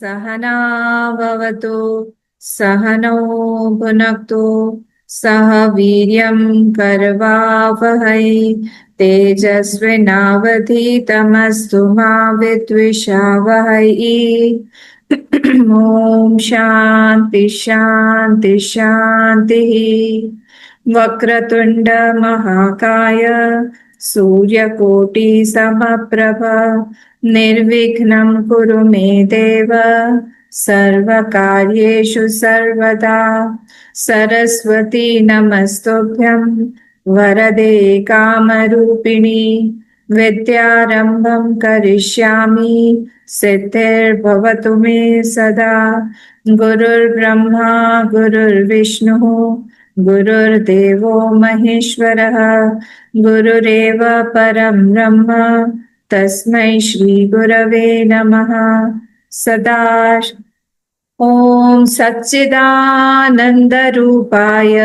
सहना भवतु सहनौ भुनक्तु सह वीर्यं करवावहै तेजस्विनावधीतमस्तु मा विद्विषावहै। ॐ शान्ति शान्ति शान्तिः। वक्रतुण्ड महाकाय सूर्यकोटि समप्रभ निर्विघ्नं कुरु मे देव सर्वकार्येषु सर्वदा। सरस्वती नमस्तुभ्यं वरदे कामरूपिणि विद्यारम्भं करिष्यामि सिद्धिर्भवतु मे सदा। गुरुर्ब्रह्मा गुरुर्विष्णुः गुरुर्देवो महेश्वरः गुरुरेव परं ब्रह्म तस्मै श्री गुरवे नमः। सदा ॐ सच्चिदानन्दरूपाय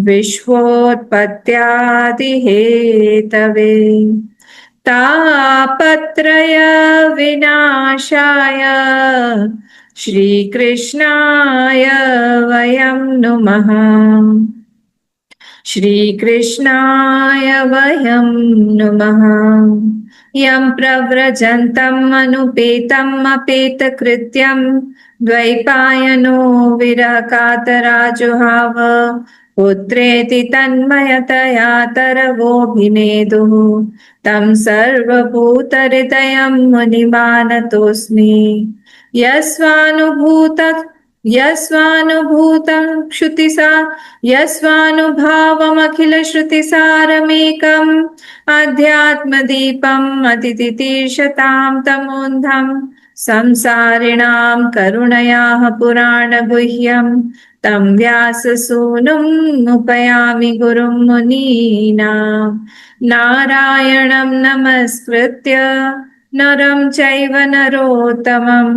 विश्वोत्पत्त्यादिहेतवे तापत्रय विनाशाय श्रीकृष्णाय वयं नुमः। श्रीकृष्णाय वयं नुमः। यं प्रव्रजन्तम् अनुपेतम् अपेतकृत्यं द्वैपायनो विरहकातराजुहाव पुत्रेति तन्मयतया तरवोऽभिनेदुः तं सर्वभूतहृदयं मुनिमानतोऽस्मि। यस्वानुभूतं यस्वानुभावमखिलश्रुतिसारमेकम् अध्यात्मदीपम् अतितितीर्षतां तमोन्धं संसारिणां करुणयाः पुराणगुह्यं तं व्याससूनुम् उपयामि गुरुं मुनीनां। नारायणं नमस्कृत्य नरं चैव नरोत्तमं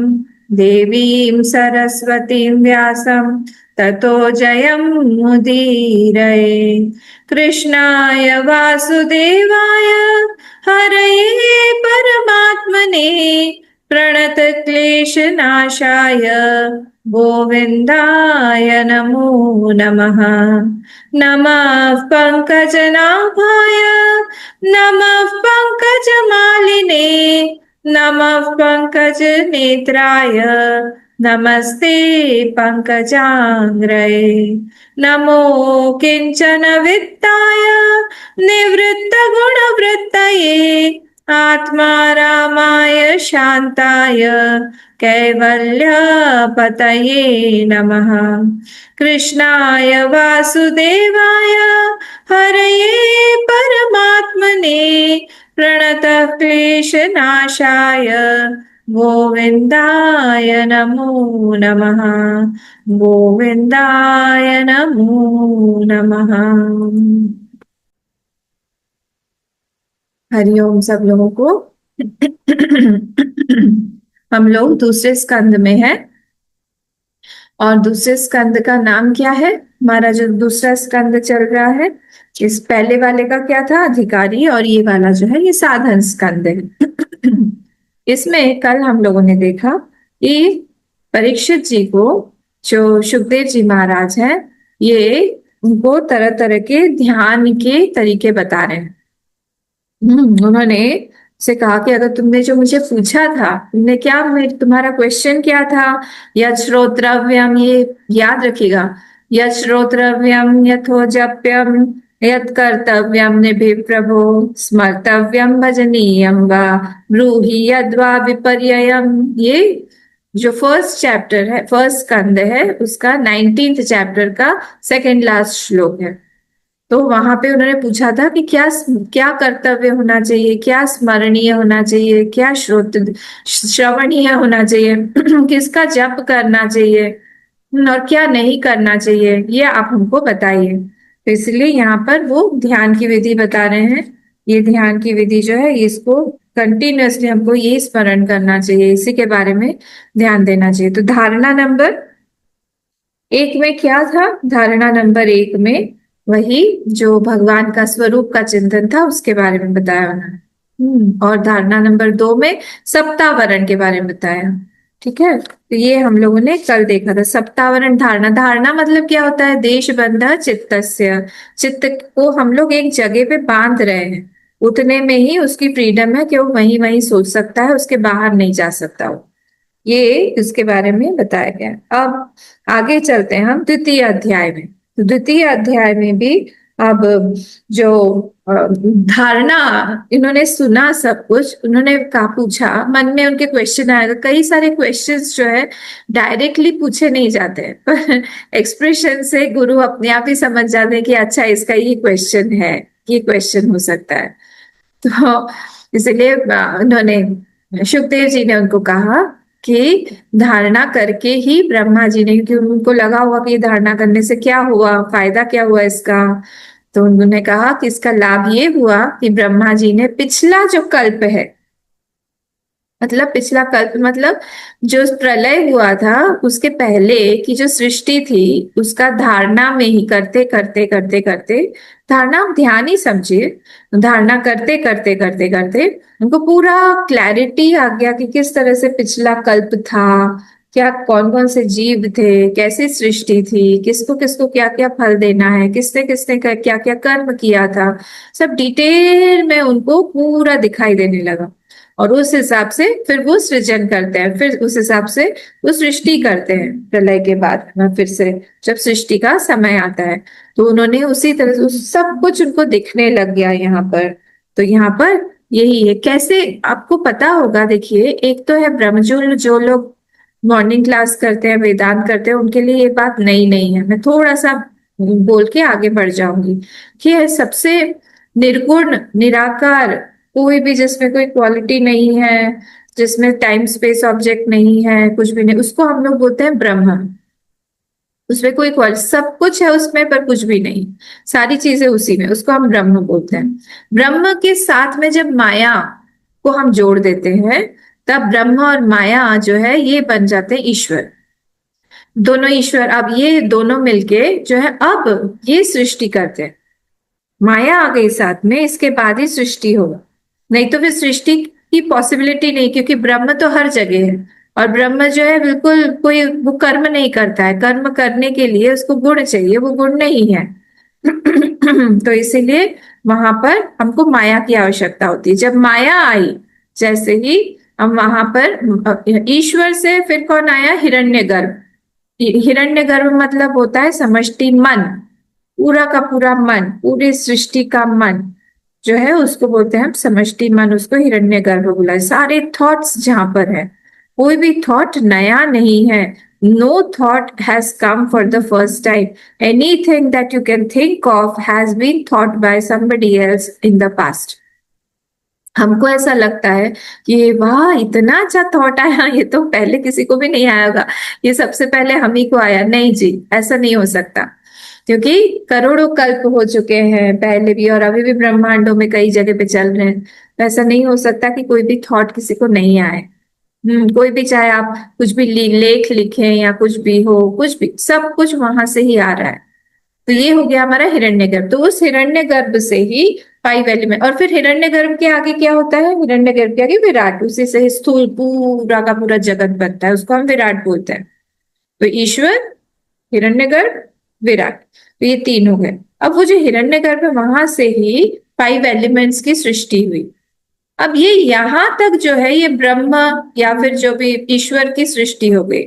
देवीं सरस्वतीं व्यासं ततो जयमुदीरये। कृष्णाय वासुदेवाय हरये परमात्मने प्रणतक्लेशनाशाय गोविन्दाय नमो नमः। नमः पङ्कजनाभाय नमः पङ्कजमालिने नमः पङ्कजनेत्राय नमस्ते पङ्कजाङ्घ्रये। नमो किञ्चन वित्ताय निवृत्तगुणवृत्तये आत्मारामाय शान्ताय कैवल्यपतये नमः। कृष्णाय वासुदेवाय हरये परमात्मने प्रणतः क्लेशनाशाय गोविन्दाय नमो नमः। गोविन्दाय नमो नमः। हरिओम सब लोगों को। हम लोग दूसरे स्कंद में हैं और दूसरे स्कंद का नाम क्या है? हमारा जो दूसरा स्कंद चल रहा है, इस पहले वाले का क्या था? अधिकारी, और ये वाला जो है ये साधन स्कंद है। इसमें कल हम लोगों ने देखा कि परीक्षित जी को जो सुखदेव जी महाराज हैं, ये उनको तरह तरह के ध्यान के तरीके बता रहे हैं। उन्होंने से कहा कि अगर तुमने जो मुझे पूछा था, तुमने क्या, तुम्हारा क्वेश्चन क्या था? यत् श्रोत्रव्यम, ये याद रखिएगा, यत् श्रोत्रव्यम यथो जप्यम यत् कर्तव्यम निभि प्रभो स्मर्तव्यम भजनीयम वा ब्रूहि यद्वा विपर्ययम। ये जो फर्स्ट चैप्टर है, फर्स्ट स्कंद है, उसका 19th चैप्टर का सेकंड लास्ट श्लोक है। तो वहां पे उन्होंने पूछा था कि क्या क्या कर्तव्य होना चाहिए, क्या स्मरणीय होना चाहिए, क्या श्रवणीय होना चाहिए, किसका जप करना चाहिए और क्या नहीं करना चाहिए, ये आप हमको बताइए। तो इसलिए यहाँ पर वो ध्यान की विधि बता रहे हैं। ये ध्यान की विधि जो है, इसको कंटिन्यूअसली हमको ये स्मरण करना चाहिए, इसी के बारे में ध्यान देना चाहिए। तो धारणा नंबर 1 में क्या था? धारणा नंबर 1 में वही जो भगवान का स्वरूप का चिंतन था, उसके बारे में बताया उन्होंने। और धारणा नंबर 2 में सप्तावरण के बारे में बताया। ठीक है, तो ये हम लोगों ने कल देखा था। सप्तावरण धारणा, धारणा मतलब क्या होता है? देश बंध चित्तस्य, चित्त को हम लोग एक जगह पे बांध रहे हैं, उतने में ही उसकी फ्रीडम है कि वो वहीं वहीं सोच सकता है, उसके बाहर नहीं जा सकता वो। ये इसके बारे में बताया गया है। अब आगे चलते हैं हम द्वितीय अध्याय में। तो द्वितीय अध्याय में भी अब जो धारणा, इन्होंने सुना सब कुछ, उन्होंने कहा, पूछा, मन में उनके क्वेश्चन आएगा। कई सारे क्वेश्चंस जो है डायरेक्टली पूछे नहीं जाते हैं, पर एक्सप्रेशन से गुरु अपने आप ही समझ जाते हैं कि अच्छा इसका ये क्वेश्चन है, ये क्वेश्चन हो सकता है। तो इसलिए उन्होंने, सुखदेव जी ने उनको कहा कि धारणा करके ही ब्रह्मा जी ने, क्योंकि उनको लगा हुआ कि धारणा करने से क्या हुआ, फायदा क्या हुआ इसका। तो उन्होंने कहा कि इसका लाभ ये हुआ कि ब्रह्मा जी ने पिछला जो कल्प है, मतलब पिछला कल्प मतलब जो प्रलय हुआ था उसके पहले की जो सृष्टि थी, उसका धारणा में ही करते करते करते करते, धारणा आप ध्यान ही समझिए, धारणा करते करते करते करते उनको पूरा क्लैरिटी आ गया कि किस तरह से पिछला कल्प था, क्या कौन कौन से जीव थे, कैसी सृष्टि थी, किसको किसको क्या क्या फल देना है, किसने किसने क्या क्या कर्म किया था, सब डिटेल में उनको पूरा दिखाई देने लगा। और उस हिसाब से फिर वो सृजन करते हैं, फिर उस हिसाब से वो सृष्टि करते हैं प्रलय के बाद में, फिर से जब सृष्टि का समय आता है। तो उन्होंने उसी तरह से सब कुछ उनको दिखने लग गया यहाँ पर। तो यहाँ पर यही है, कैसे आपको पता होगा। देखिए, एक तो है ब्रह्मजूल, जो लोग मॉर्निंग क्लास करते हैं, वेदांत करते हैं, उनके लिए ये बात नई नहीं है। मैं थोड़ा सा बोल के आगे बढ़ जाऊंगी कि है सबसे निर्गुण निराकार, कोई भी जिसमें कोई क्वालिटी नहीं है, जिसमें टाइम स्पेस ऑब्जेक्ट नहीं है, कुछ भी नहीं, उसको हम लोग बोलते हैं ब्रह्म। उसमें कोई क्वालिटी, सब कुछ है उसमें पर कुछ भी नहीं, सारी चीजें उसी में, उसको हम ब्रह्म बोलते हैं। ब्रह्म के साथ में जब माया को हम जोड़ देते हैं, तब ब्रह्म और माया जो है ये बन जाते हैं ईश्वर। दोनों ईश्वर, अब ये दोनों मिलके जो है अब ये सृष्टि करते हैं। माया आ गई साथ में, इसके बाद ही सृष्टि होगा, नहीं तो फिर सृष्टि की पॉसिबिलिटी नहीं, क्योंकि ब्रह्म तो हर जगह है। और ब्रह्म जो है बिल्कुल कोई वो कर्म नहीं करता है, कर्म करने के लिए उसको गुण चाहिए, वो गुण नहीं है। तो इसीलिए वहां पर हमको माया की आवश्यकता होती है। जब माया आई, जैसे ही हम वहां पर ईश्वर से फिर कौन आया? हिरण्यगर्भ। हिरण्यगर्भ मतलब होता है समष्टि मन, पूरा का पूरा मन, पूरी सृष्टि का मन जो है उसको बोलते हैं हम समष्टि मन, उसको हिरण्यगर्भ बोला है। सारे थॉट्स जहां पर है, कोई भी थॉट नया नहीं है। No thought has come for the first time, anything that you can think of has been thought by somebody else in the past. हमको ऐसा लगता है कि वाह इतना अच्छा थॉट आया, ये तो पहले किसी को भी नहीं आया होगा, ये सबसे पहले हम ही को आया। नहीं जी, ऐसा नहीं हो सकता, क्योंकि करोड़ों कल्प हो चुके हैं पहले भी, और अभी भी ब्रह्मांडों में कई जगह पे चल रहे हैं। तो ऐसा नहीं हो सकता कि कोई भी थॉट किसी को नहीं आए। कोई भी, चाहे आप कुछ भी लेख लिखें या कुछ भी हो, कुछ भी, सब कुछ वहां से ही आ रहा है। तो ये हो गया हमारा हिरण्यगर्भ। तो उस हिरण्यगर्भ से ही 5 एलिमेंट, और फिर हिरण्यगर्भ के आगे क्या होता है? हिरण्यगर्भ के आगे विराट, उसी से ही स्थूल पूरा का पूरा जगत बनता है, उसको हम विराट बोलते हैं। तो ईश्वर, हिरण्यगर्भ, विराट, तो ये तीन हो गए। अब वो जो हिरण्यगर्भ है, वहां से ही 5 एलिमेंट्स की सृष्टि हुई। अब ये यहां तक जो है ये ब्रह्म या फिर जो भी ईश्वर की सृष्टि हो गई।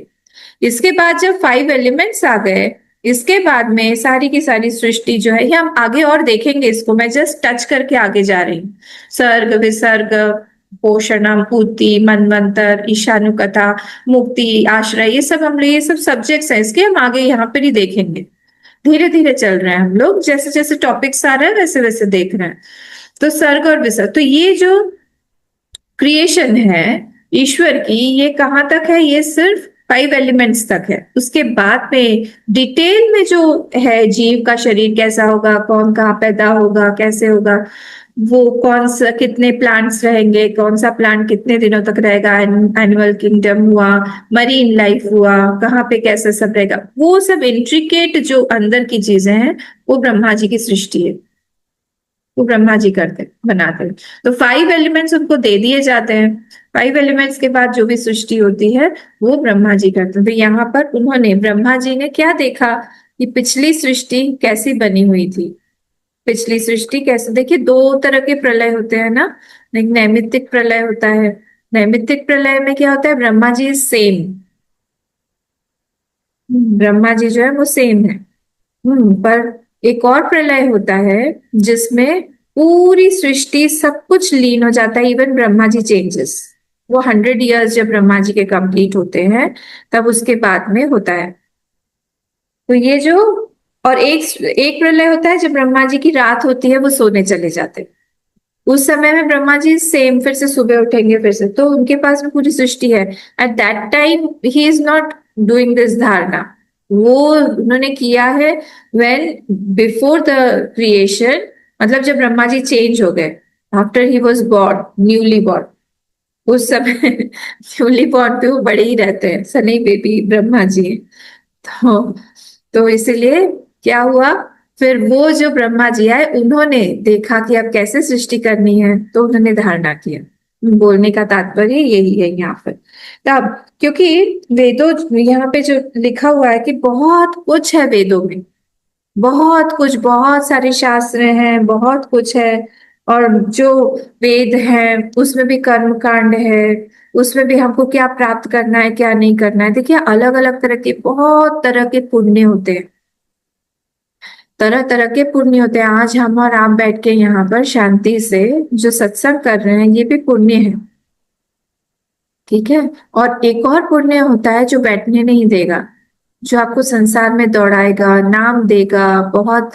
इसके बाद जब 5 एलिमेंट्स आ गए, इसके बाद में सारी की सारी सृष्टि जो है, ये हम आगे और देखेंगे, इसको मैं जस्ट टच करके आगे जा रही हूँ। सर्ग, विसर्ग, पोषणम, पूति, मनवंतर, ईशानुकथा, मुक्ति, आश्रय, ये सब हम लोग, ये सब सब्जेक्ट्स हैं इसके, हम आगे यहाँ पर ही देखेंगे। धीरे धीरे चल रहे हैं हम लोग, जैसे जैसे टॉपिक्स आ रहे हैं वैसे वैसे देख रहे हैं। तो सर्ग और विसर्ग, तो ये जो क्रिएशन है ईश्वर की, ये कहाँ तक है? ये सिर्फ 5 एलिमेंट्स तक है। उसके बाद में डिटेल में जो है, जीव का शरीर कैसा होगा, कौन कहाँ पैदा होगा, कैसे होगा, वो कौन सा, कितने प्लांट्स रहेंगे, कौन सा प्लांट कितने दिनों तक रहेगा, एनिमल किंगडम हुआ, मरीन लाइफ हुआ, कहाँ पे कैसे सब रहेगा, वो सब इंट्रिकेट जो अंदर की चीजें हैं, वो ब्रह्मा जी की सृष्टि है। वो ब्रह्मा जी करते बनाते हैं। तो 5 एलिमेंट्स उनको दे दिए जाते हैं। 5 एलिमेंट्स के बाद जो भी सृष्टि होती है वो ब्रह्मा जी करते हैं। तो यहाँ पर उन्होंने, ब्रह्मा जी ने क्या देखा कि पिछली सृष्टि कैसी बनी हुई थी। पिछली सृष्टि कैसे, देखिए 2 तरह के प्रलय होते हैं ना। एक नैमित्तिक प्रलय होता है। नैमित्तिक प्रलय में क्या होता है, ब्रह्मा जी सेम, ब्रह्मा जी जो है वो सेम है। पर एक और प्रलय होता है जिसमें पूरी सृष्टि सब कुछ लीन हो जाता है, इवन ब्रह्मा जी चेंजेस। वो 100 ईयर्स जब ब्रह्मा जी के कंप्लीट होते हैं तब उसके बाद में होता है। तो ये जो, और एक एक प्रलय होता है जब ब्रह्मा जी की रात होती है, वो सोने चले जाते हैं। उस समय में ब्रह्मा जी सेम फिर से सुबह उठेंगे, फिर से, तो उनके पास में पूरी सृष्टि है। At that time he is not doing this धारणा। वो उन्होंने किया है व्हेन, बिफोर द क्रिएशन, मतलब जब ब्रह्मा जी चेंज हो गए, after he was born, newly born, उस समय न्यूली बॉर्न पे वो बड़े ही रहते हैं, सनी बेबी ब्रह्मा जी हैं। तो इसलिए क्या हुआ, फिर वो जो ब्रह्मा जी आए उन्होंने देखा कि अब कैसे सृष्टि करनी है, तो उन्होंने धारणा किया। बोलने का तात्पर्य यही है यहाँ पर। तब क्योंकि वेदों, यहाँ पे जो लिखा हुआ है कि बहुत कुछ है वेदों में, बहुत कुछ, बहुत सारे शास्त्र हैं, बहुत कुछ है। और जो वेद है उसमें भी कर्म कांड है, उसमें भी हमको क्या प्राप्त करना है क्या नहीं करना है। देखिए अलग अलग तरह के, बहुत तरह के पुण्य होते हैं, तरह तरह के पुण्य होते हैं। आज हम और आप बैठ के यहाँ पर शांति से जो सत्संग कर रहे हैं, ये भी पुण्य है, ठीक है। और एक और पुण्य होता है जो बैठने नहीं देगा, जो आपको संसार में दौड़ाएगा, नाम देगा, बहुत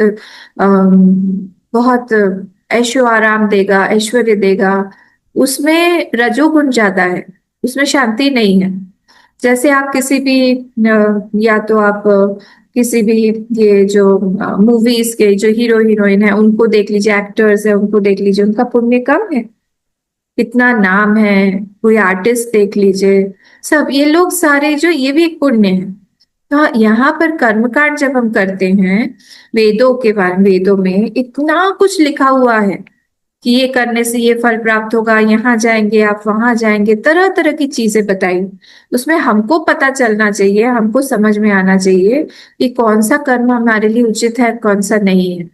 बहुत ऐशो आराम देगा, ऐश्वर्य देगा। उसमें रजोगुण ज्यादा है, उसमें शांति नहीं है। जैसे आप किसी भी या तो आप किसी भी, ये जो मूवीज के जो हीरो हीरोइन है उनको देख लीजिए, एक्टर्स है उनको देख लीजिए, उनका पुण्य कम है, कितना नाम है। कोई आर्टिस्ट देख लीजिए, सब ये लोग सारे जो, ये भी एक पुण्य है। तो यहाँ पर कर्मकांड जब हम करते हैं, वेदों के बारे, वेदों में इतना कुछ लिखा हुआ है कि ये करने से ये फल प्राप्त होगा, यहाँ जाएंगे आप, वहां जाएंगे, तरह तरह की चीजें बताई। उसमें हमको पता चलना चाहिए, हमको समझ में आना चाहिए कि कौन सा कर्म हमारे लिए उचित है, कौन सा नहीं है।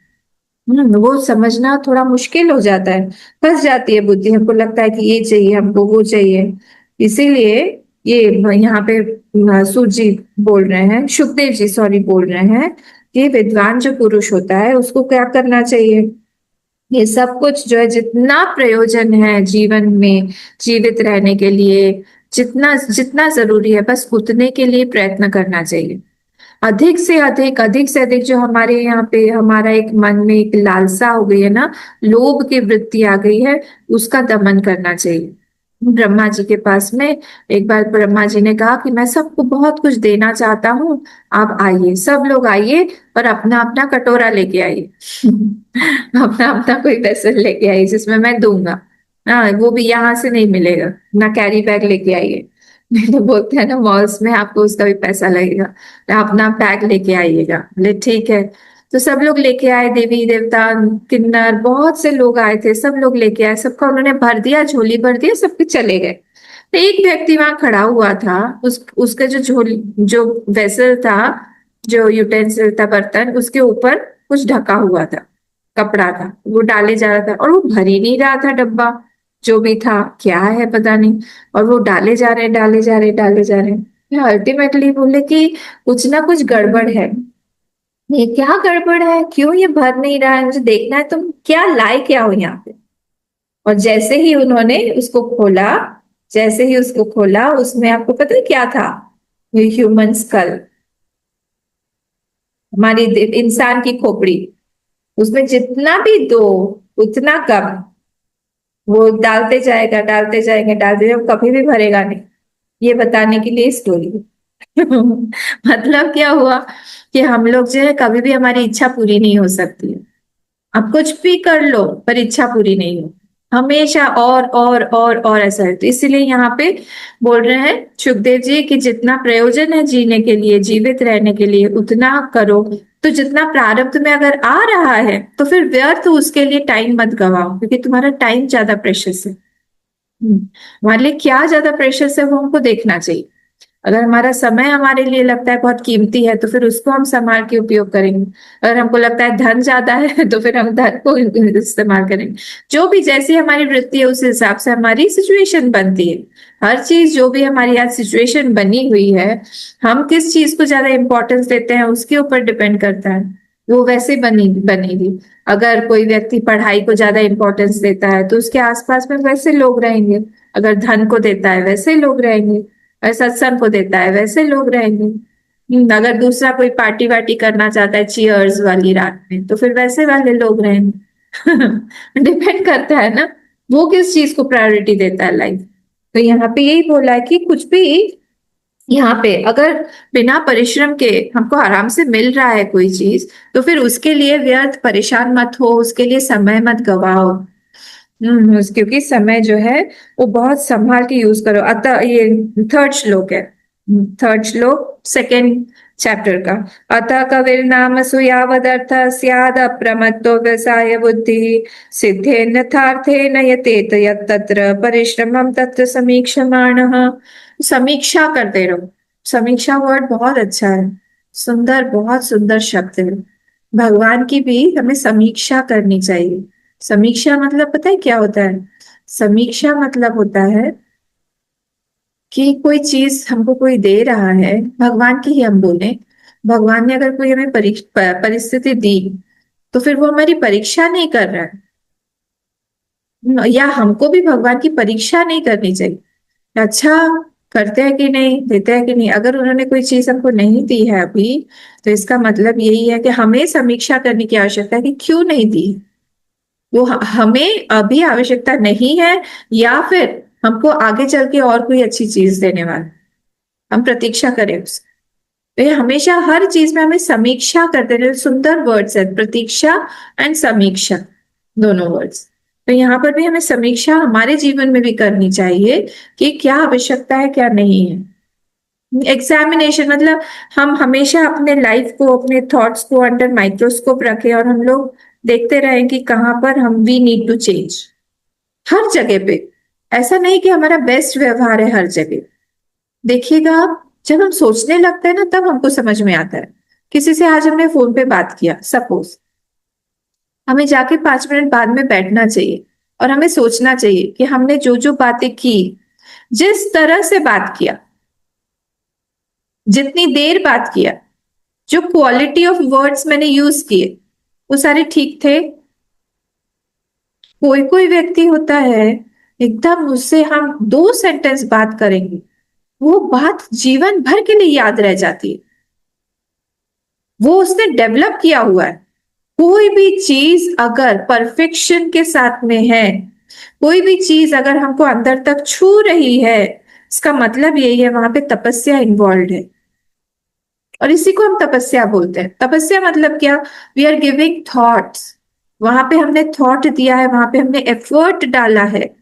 वो समझना थोड़ा मुश्किल हो जाता है, फंस जाती है बुद्धि, हमको लगता है कि ये चाहिए हमको, वो चाहिए। इसीलिए ये यहाँ पे सूत जी बोल रहे हैं, सुखदेव जी सॉरी बोल रहे हैं कि विद्वान जो पुरुष होता है उसको क्या करना चाहिए, ये सब कुछ जो है, जितना प्रयोजन है जीवन में, जीवित रहने के लिए, जितना जितना जरूरी है बस उतने के लिए प्रयत्न करना चाहिए। अधिक से अधिक, अधिक से अधिक, जो हमारे यहाँ पे हमारा एक मन में एक लालसा हो गई है ना, लोभ की वृत्ति आ गई है, उसका दमन करना चाहिए। ब्रह्मा जी के पास में एक बार ब्रह्मा जी ने कहा कि मैं सबको बहुत कुछ देना चाहता हूँ, आप आइए, सब लोग आइए, और अपना अपना कटोरा लेके आइए अपना अपना कोई वेसल लेके आइए जिसमें मैं दूंगा। हाँ, वो भी यहाँ से नहीं मिलेगा, ना कैरी बैग लेके आइए। नहीं तो बोलते हैं ना मॉल्स में, आपको उसका भी पैसा लगेगा, तो अपना बैग लेके आइएगा। बोले ठीक है। तो सब लोग लेके आए, देवी देवता, किन्नर, बहुत से लोग आए थे, सब लोग लेके आए, सबका उन्होंने भर दिया, झोली भर दिया, सबके चले गए। तो एक व्यक्ति वहां खड़ा हुआ था, उसका जो झोली, जो वेसल था, जो यूटेंसिल था, बर्तन, उसके ऊपर कुछ ढका हुआ था, कपड़ा था, वो डाले जा रहा था, और वो भर ही नहीं रहा था डब्बा, जो भी था, क्या है पता नहीं। और वो डाले जा रहे, डाले जा रहे, डाले जा रहे। अल्टीमेटली बोले कि कुछ ना कुछ गड़बड़ है। ये क्या गड़बड़ है, क्यों ये भर नहीं रहा है, मुझे देखना है, तुम क्या लाए क्या हो यहाँ पे। और जैसे ही उन्होंने उसको खोला, जैसे ही उसको खोला, उसमें आपको पता है क्या था, ये ह्यूमन स्कल, हमारी इंसान की खोपड़ी। उसमें जितना भी दो उतना कम, वो डालते जाएगा, डालते जाएंगे, डालते जाएगा, कभी भी भरेगा नहीं। ये बताने के लिए स्टोरी मतलब क्या हुआ कि हम लोग जो है, कभी भी हमारी इच्छा पूरी नहीं हो सकती है। आप कुछ भी कर लो पर इच्छा पूरी नहीं हो। हमेशा और ऐसा है। तो इसीलिए यहाँ पे बोल रहे हैं सुखदेव जी कि जितना प्रयोजन है जीने के लिए, जीवित रहने के लिए, उतना करो। तो जितना प्रारब्ध में अगर आ रहा है तो फिर व्यर्थ उसके लिए टाइम मत गवाओ, क्योंकि तुम्हारा टाइम ज्यादा प्रेशियस है। हमारे लिए क्या ज्यादा प्रेशियस है वो हमको देखना चाहिए। अगर हमारा समय हमारे लिए लगता है बहुत कीमती है तो फिर उसको हम संभाल के उपयोग करेंगे। अगर हमको लगता है धन ज्यादा है तो फिर हम धन को इस्तेमाल करेंगे। जो भी जैसी हमारी वृत्ति है उस हिसाब से हमारी सिचुएशन बनती है। हर चीज जो भी हमारी आज सिचुएशन बनी हुई है, हम किस चीज को ज्यादा इंपॉर्टेंस देते हैं उसके ऊपर डिपेंड करता है। वो वैसे बनेगी। अगर कोई व्यक्ति पढ़ाई को ज्यादा इंपॉर्टेंस देता है तो उसके आसपास में वैसे लोग रहेंगे। अगर धन को देता है वैसे लोग रहेंगे। और सत्संग को देता है वैसे लोग रहेंगे। अगर दूसरा कोई पार्टी वार्टी करना चाहता है चीयर्स वाली रात में तो फिर वैसे वाले लोग रहेंगे। डिपेंड करता है ना वो किस चीज को प्रायोरिटी देता है लाइफ। तो यहाँ पे यही बोला है कि कुछ भी यहाँ पे अगर बिना परिश्रम के हमको आराम से मिल रहा है कोई चीज, तो फिर उसके लिए व्यर्थ परेशान मत हो, उसके लिए समय मत गवाओ। क्योंकि समय जो है वो बहुत संभाल के यूज करो। अतः ये थर्ड श्लोक है, थर्ड श्लोक सेकेंड चैप्टर का। अतः कविर नाम सुयावदर्थ स्याद अप्रमत्तो व्यवसाय बुद्धि सिद्धे नथार्थे नयतेत यत् तत्र परिश्रमम तत्र समीक्षमाणः। समीक्षा करते रहो। समीक्षा वर्ड बहुत अच्छा है, सुंदर, बहुत सुंदर शब्द है। भगवान की भी हमें समीक्षा करनी चाहिए। समीक्षा मतलब पता है क्या होता है? समीक्षा मतलब होता है कि कोई चीज हमको कोई दे रहा है, भगवान की ही हम बोले। भगवान ने अगर कोई हमें परिस्थिति दी तो फिर वो हमारी परीक्षा नहीं कर रहा है, या हमको भी भगवान की परीक्षा नहीं करनी चाहिए। अच्छा करते हैं कि नहीं, देते हैं कि नहीं। अगर उन्होंने कोई चीज हमको नहीं दी है अभी, तो इसका मतलब यही है कि हमें समीक्षा करने की आवश्यकता है कि क्यों नहीं दी। वो हमें अभी आवश्यकता नहीं है, या फिर हमको आगे चल के और कोई अच्छी चीज देने वाला, हम प्रतीक्षा करें उससे। तो ये हमेशा हर चीज में हमें समीक्षा करते रहे। सुंदर वर्ड्स है प्रतीक्षा एंड समीक्षा, दोनों वर्ड्स। तो यहाँ पर भी हमें समीक्षा हमारे जीवन में भी करनी चाहिए कि क्या आवश्यकता है क्या नहीं है। एग्जामिनेशन मतलब हम हमेशा अपने लाइफ को, अपने थॉट्स को अंडर माइक्रोस्कोप रखें और हम लोग देखते रहें कि कहाँ पर हम वी नीड टू चेंज। हर जगह पे ऐसा नहीं कि हमारा बेस्ट व्यवहार है हर जगह। देखिएगा आप, जब हम सोचने लगते हैं ना तब हमको समझ में आता है। किसी से आज हमने फोन पे बात किया सपोज, हमें जाके 5 मिनट बाद में बैठना चाहिए और हमें सोचना चाहिए कि हमने जो जो बातें की, जिस तरह से बात किया, जितनी देर बात किया, जो क्वालिटी ऑफ वर्ड्स मैंने यूज किए, वो सारे ठीक थे। कोई कोई व्यक्ति होता है एकदम उससे हम 2 सेंटेंस बात करेंगे, वो बात जीवन भर के लिए याद रह जाती है। वो उसने डेवलप किया हुआ है। कोई भी चीज अगर परफेक्शन के साथ में है, कोई भी चीज अगर हमको अंदर तक छू रही है, इसका मतलब यही है वहां पे तपस्या इन्वॉल्व है। और इसी को हम तपस्या बोलते हैं। तपस्या मतलब क्या? We are giving thoughts. वहां पे हमने थॉट दिया है, वहां पे हमने एफर्ट डाला है।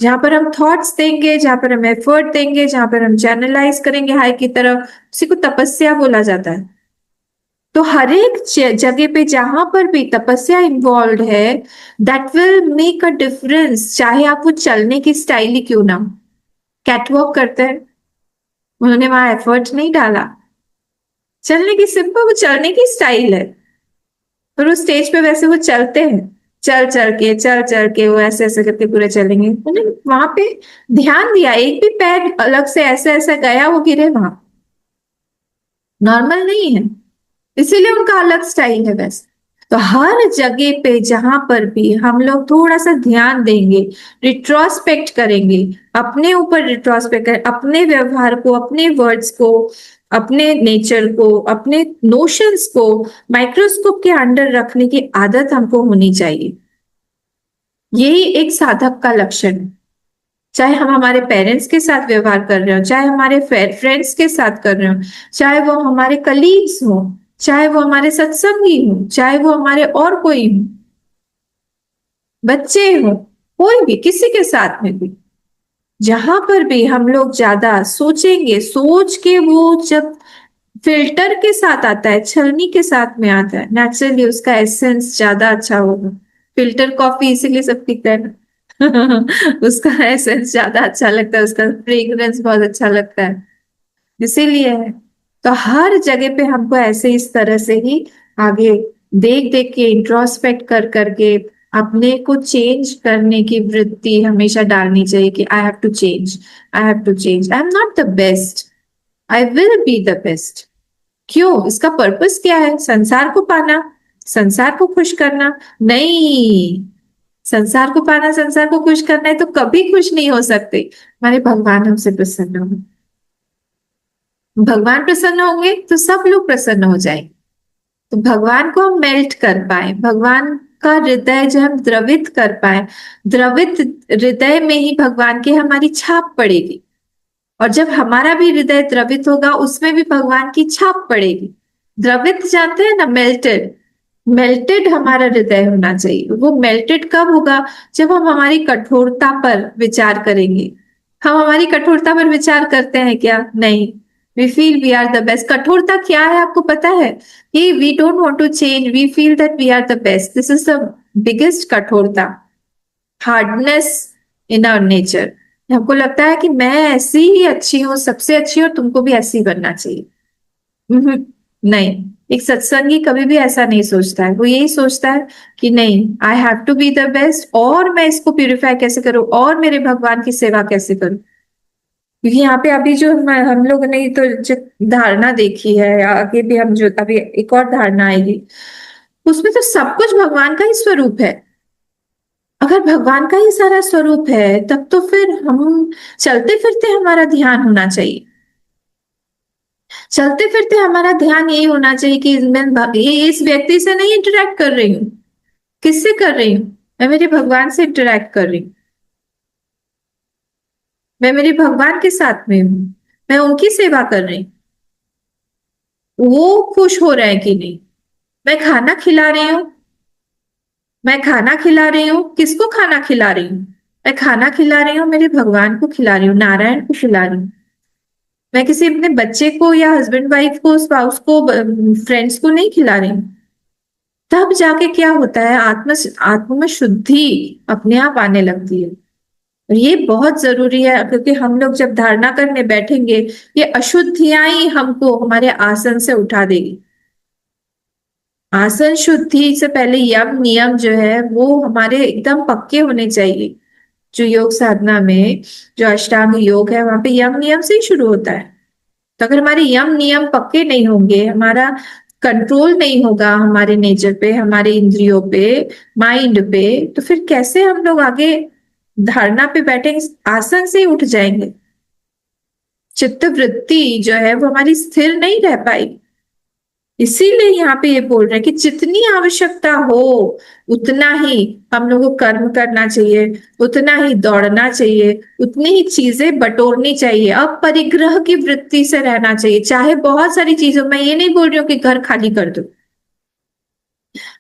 जहां पर हम थॉट्स देंगे, जहां पर हम एफर्ट देंगे, जहां पर हम चैनलाइज करेंगे हाई की तरफ, उसी को तपस्या बोला जाता है। तो हर एक जगह पे जहां पर भी तपस्या इन्वॉल्व है, that will make a difference. चाहे आप वो चलने की स्टाइल ही क्यों ना हो। कैटवॉक करते हैं, उन्होंने वहां एफर्ट नहीं डाला। चलने की सिंपल वो चलने की स्टाइल है, पर उस स्टेज पे वैसे वो चलते हैं। चल चल के वो ऐसे ऐसे करके पूरे चलेंगे। उन्होंने वहां पे ध्यान दिया, एक भी पैर अलग से ऐसे ऐसे गया वो गिरे वहां, नॉर्मल नहीं है। इसीलिए उनका अलग स्टाइल है वैसे। तो हर जगह पे जहां पर भी हम लोग थोड़ा सा ध्यान देंगे, रिट्रोस्पेक्ट करेंगे, अपने ऊपर रिट्रोस्पेक्ट करें, अपने व्यवहार को, अपने वर्ड्स को, अपने नेचर को, अपने नोशंस को माइक्रोस्कोप के अंडर रखने की आदत हमको होनी चाहिए। यही एक साधक का लक्षण है। चाहे हम हमारे पेरेंट्स के साथ व्यवहार कर रहे हो, चाहे हमारे फ्रेंड्स के साथ कर रहे हो, चाहे वो हमारे कलीग्स हो, चाहे वो हमारे सत्संगी हो, चाहे वो हमारे और कोई हो, बच्चे हो, कोई भी किसी के साथ में भी, जहां पर भी हम लोग ज्यादा सोचेंगे, सोच के वो जब फिल्टर के साथ आता है, छलनी के साथ में आता है, नेचुरली उसका एसेंस ज्यादा अच्छा होगा। फिल्टर कॉफी इसीलिए सब पीते हैं ना उसका एसेंस ज्यादा अच्छा लगता है, उसका फ्रेग्रेंस बहुत अच्छा लगता है, इसीलिए है। तो हर जगह पे हमको ऐसे इस तरह से ही आगे देख देख के, इंट्रोस्पेक्ट कर करके अपने को चेंज करने की वृत्ति हमेशा डालनी चाहिए कि I have to change, I have to change, I am not the best, I will be the best. क्यों? इसका पर्पस क्या है? संसार को पाना, संसार को खुश करना? नहीं, संसार को पाना, संसार को खुश करना है तो कभी खुश नहीं हो सकते। हमारे भगवान हमसे प्रसन्न होंगे, भगवान प्रसन्न होंगे तो सब लोग प्रसन्न हो जाएंगे। तो भगवान को हम मेल्ट कर पाए, भगवान का हृदय जो हम द्रवित कर पाए, द्रवित हृदय में ही भगवान की हमारी छाप पड़ेगी। और जब हमारा भी हृदय द्रवित होगा, उसमें भी भगवान की छाप पड़ेगी। द्रवित जानते हैं ना, मेल्टेड, मेल्टेड हमारा हृदय होना चाहिए। वो मेल्टेड कब होगा? जब हम हमारी कठोरता पर विचार करेंगे। हम हमारी कठोरता पर विचार करते हैं क्या? नहीं। We feel we are the best. कठोरता क्या है आपको पता है? कि we don't want to change, we feel that we are the best, this is the biggest कठोरता, हार्डनेस इन आवर नेचर। हमको लगता है कि मैं ऐसी ही अच्छी हूँ, सबसे अच्छी, और तुमको भी ऐसी ही बनना चाहिए। नहीं, एक सत्संगी कभी भी ऐसा नहीं सोचता है। वो यही सोचता है कि नहीं, I have to be the best, और मैं इसको प्यूरिफाई कैसे करूं, और मेरे भगवान की सेवा कैसे करूं। क्योंकि यहाँ पे अभी जो हम लोगों ने तो जो धारणा देखी है, या आगे भी हम जो अभी एक और धारणा आएगी, उसमें तो सब कुछ भगवान का ही स्वरूप है। अगर भगवान का ही सारा स्वरूप है, तब तो फिर हम चलते फिरते हमारा ध्यान होना चाहिए। चलते फिरते हमारा ध्यान यही होना चाहिए कि ये इस व्यक्ति से नहीं इंटरेक्ट कर रही हूँ। किससे कर रही हूँ? मैं मेरे भगवान से इंटरेक्ट कर रही हूँ। मैं मेरे भगवान के साथ में हूँ, मैं उनकी सेवा कर रही हूँ। वो खुश हो रहे हैं कि नहीं? मैं खाना खिला रही हूँ, मैं खाना खिला रही हूँ, किसको खाना खिला रही हूँ? मैं खाना खिला रही हूँ, मेरे भगवान को खिला रही हूँ, नारायण को खिला रही हूँ। मैं किसी अपने बच्चे को या हस्बैंड वाइफ को, स्पाउस को, फ्रेंड्स को नहीं खिला रही हूँ। तब जाके क्या होता है, आत्म में शुद्धि अपने आप आने लगती है। और ये बहुत जरूरी है, क्योंकि हम लोग जब धारणा करने बैठेंगे, ये अशुद्धियां ही हमको हमारे आसन से उठा देगी। आसन शुद्धि से पहले यम नियम जो है वो हमारे एकदम पक्के होने चाहिए। जो योग साधना में, जो अष्टांग योग है, वहां पे यम नियम से ही शुरू होता है। तो अगर हमारे यम नियम पक्के नहीं होंगे, हमारा कंट्रोल नहीं होगा हमारे नेचर पे, हमारे इंद्रियों पे, माइंड पे, तो फिर कैसे हम लोग आगे धारणा पे बैठेंगे? आसन से ही उठ जाएंगे। चित्त वृत्ति जो है वो हमारी स्थिर नहीं रह पाएगी। इसीलिए यहाँ पे ये बोल रहे हैं कि जितनी आवश्यकता हो उतना ही हम लोगों को कर्म करना चाहिए, उतना ही दौड़ना चाहिए, उतनी ही चीजें बटोरनी चाहिए। अब परिग्रह की वृत्ति से रहना चाहिए, चाहे बहुत सारी चीजों, मैं ये नहीं बोल रही हूँ कि घर खाली कर दो।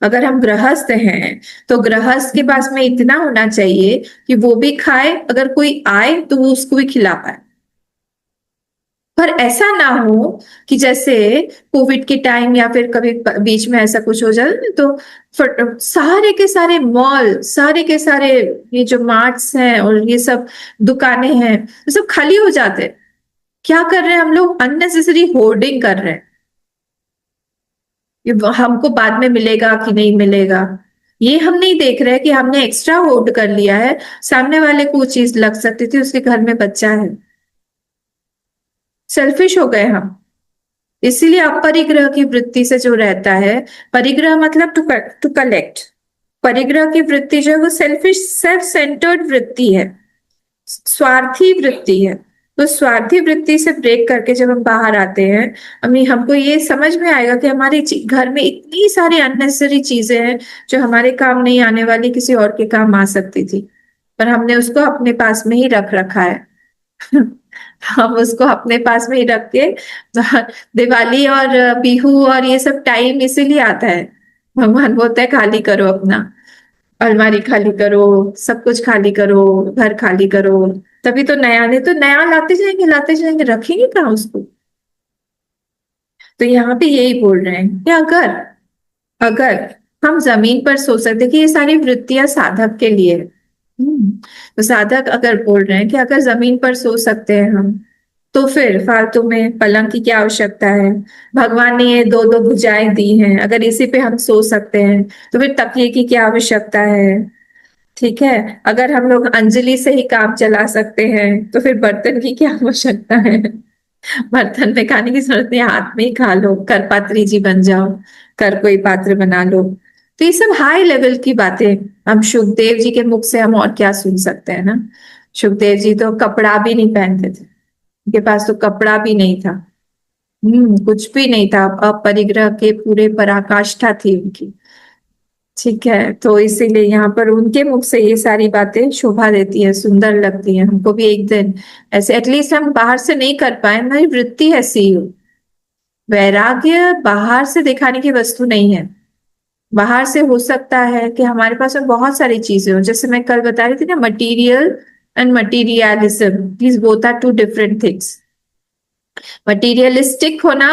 अगर हम गृहस्थ हैं तो गृहस्थ के पास में इतना होना चाहिए कि वो भी खाए, अगर कोई आए तो वो उसको भी खिला पाए। पर ऐसा ना हो कि जैसे कोविड के टाइम या फिर कभी बीच में ऐसा कुछ हो जाए ना, तो सारे के सारे मॉल, सारे के सारे ये जो मार्ट्स हैं और ये सब दुकानें हैं, ये सब खाली हो जाते हैं। क्या कर रहे हैं हम लोग? अननेसेसरी होर्डिंग कर रहे हैं। ये हमको बाद में मिलेगा कि नहीं मिलेगा, ये हम नहीं देख रहे कि हमने एक्स्ट्रा होर्ड कर लिया है। सामने वाले को वो चीज लग सकती थी, उसके घर में बच्चा है। सेल्फिश हो गए हम। इसीलिए अपरिग्रह की वृत्ति से जो रहता है, परिग्रह मतलब टू कलेक्ट, परिग्रह की वृत्ति जो है वो सेल्फिश, सेल्फ सेंटर्ड वृत्ति है, स्वार्थी वृत्ति है। तो स्वार्थी वृत्ति से ब्रेक करके जब हम बाहर आते हैं, हमको ये समझ में आएगा कि हमारे घर में इतनी सारी अननेसेसरी चीजें हैं जो हमारे काम नहीं आने वाली, किसी और के काम आ सकती थी, पर हमने उसको अपने पास में ही रख रखा है हम उसको अपने पास में ही रख के, दिवाली और बिहू और ये सब टाइम इसीलिए आता है, भगवान बोलता है खाली करो अपना। अलमारी खाली करो, सब कुछ खाली करो, घर खाली करो, तभी तो नया, नहीं तो नया लाते जाएंगे, रखेंगे कहाँ उसको। तो यहाँ पे यही बोल रहे हैं कि अगर अगर हम जमीन पर सो सकते, कि ये सारी वृत्तियां साधक के लिए है। तो साधक अगर बोल रहे हैं कि अगर जमीन पर सो सकते हैं हम, तो फिर फालतू में पलंग की क्या आवश्यकता है। भगवान ने ये दो दो भुजाएं दी हैं, अगर इसी पे हम सो सकते हैं तो फिर तकिए की क्या आवश्यकता है। ठीक है, अगर हम लोग अंजलि से ही काम चला सकते हैं तो फिर बर्तन की क्या आवश्यकता है। बर्तन में खाने की जरूरत नहीं, हाथ में ही खा लो, कर पात्री जी बन जाओ, कर कोई पात्र बना लो। तो ये सब हाई लेवल की बातें हम सुखदेव जी के मुख से हम और क्या सुन सकते हैं ना। सुखदेव जी तो कपड़ा भी नहीं पहनते थे, उनके पास तो कपड़ा भी नहीं था। कुछ भी नहीं था, अपरिग्रह के पूरे पराकाष्ठा थी उनकी। ठीक है, तो इसीलिए यहाँ पर उनके मुख से ये सारी बातें शोभा देती है, सुंदर लगती है हमको भी एक दिन ऐसे। एटलीस्ट हम बाहर से नहीं कर पाए, हमारी वृत्ति ऐसी हो। वैराग्य बाहर से दिखाने की वस्तु नहीं है। बाहर से हो सकता है कि हमारे पास में बहुत सारी चीजें हो, जैसे मैं कल बता रही थी ना, material and materialism, these both are two different things. Materialistic होना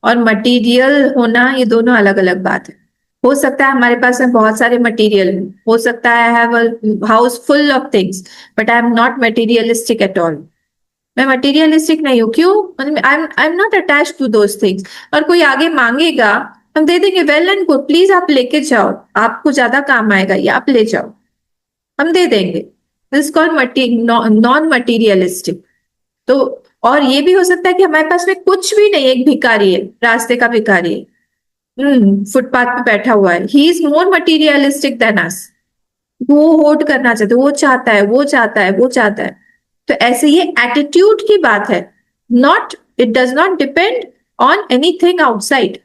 और मटीरियल होना, ये दोनों अलग अलग बात है। हो सकता है हमारे पास में बहुत सारे मटेरियल हो सकता है I have a house full of things, but I am not materialistic at all. मैं मटेरियलिस्टिक नहीं हूँ, क्यों? I am not attach to those things. और कोई आगे मांगेगा, हम दे देंगे, वेल एंड गुड, प्लीज आप लेके जाओ, आपको ज्यादा काम आएगा, ये आप ले जाओ, हम दे देंगे। This called non materialistic. तो और ये भी हो सकता है कि हमारे पास में कुछ भी नहीं, एक भिखारी है, रास्ते का भिखारी है, फुटपाथ पे बैठा हुआ है, he is more materialistic than us. वो होल्ड करना चाहते, वो चाहता है, वो चाहता है, वो चाहता है। तो ऐसे ये एटीट्यूड की बात है, not, it does not depend on anything outside.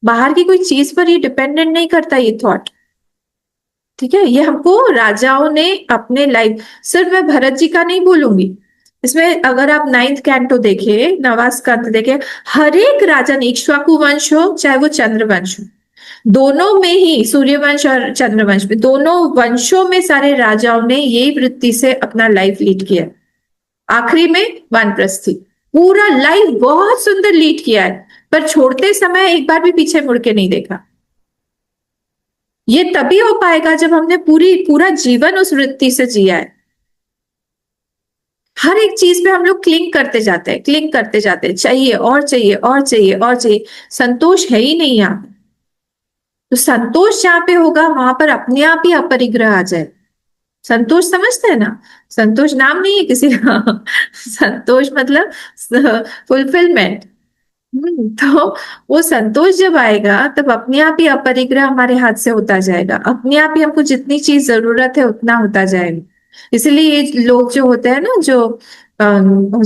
बाहर की कोई चीज पर ये डिपेंडेंट नहीं करता ये थॉट। ठीक है, ये हमको राजाओं ने अपने लाइफ, सिर्फ मैं भरत जी का नहीं बोलूंगी, इसमें अगर आप नाइन्थ कैंटो देखे, नवा स्कंद देखे, हर एक राजा ने, इक्ष्वाकु वंश हो चाहे वो चंद्रवंश हो, दोनों में ही, सूर्यवंश और चंद्रवंश में, दोनों वंशों में सारे राजाओं ने यही वृत्ति से अपना लाइफ लीड किया। आखिरी में वानप्रस्थी, पूरा लाइफ बहुत सुंदर लीड किया है, पर छोड़ते समय एक बार भी पीछे मुड़ के नहीं देखा। ये तभी हो पाएगा जब हमने पूरा जीवन उस वृत्ति से जिया है। हर एक चीज पे हम लोग क्लिंग करते जाते हैं, क्लिंग करते जाते हैं, चाहिए और चाहिए और चाहिए और चाहिए, संतोष है ही नहीं यहाँ पे। तो संतोष जहाँ पे होगा वहां पर अपने आप ही अपरिग्रह आ जाए। संतोष समझते हैं ना, संतोष नाम नहीं है किसी का। संतोष मतलब फुलफिलमेंट। तो वो संतोष जब आएगा तब अपने आप ही अपरिग्रह हमारे हाथ से होता जाएगा, अपने आप ही हमको जितनी चीज जरूरत है उतना होता जाएगा। इसलिए ये लोग जो होते हैं ना, जो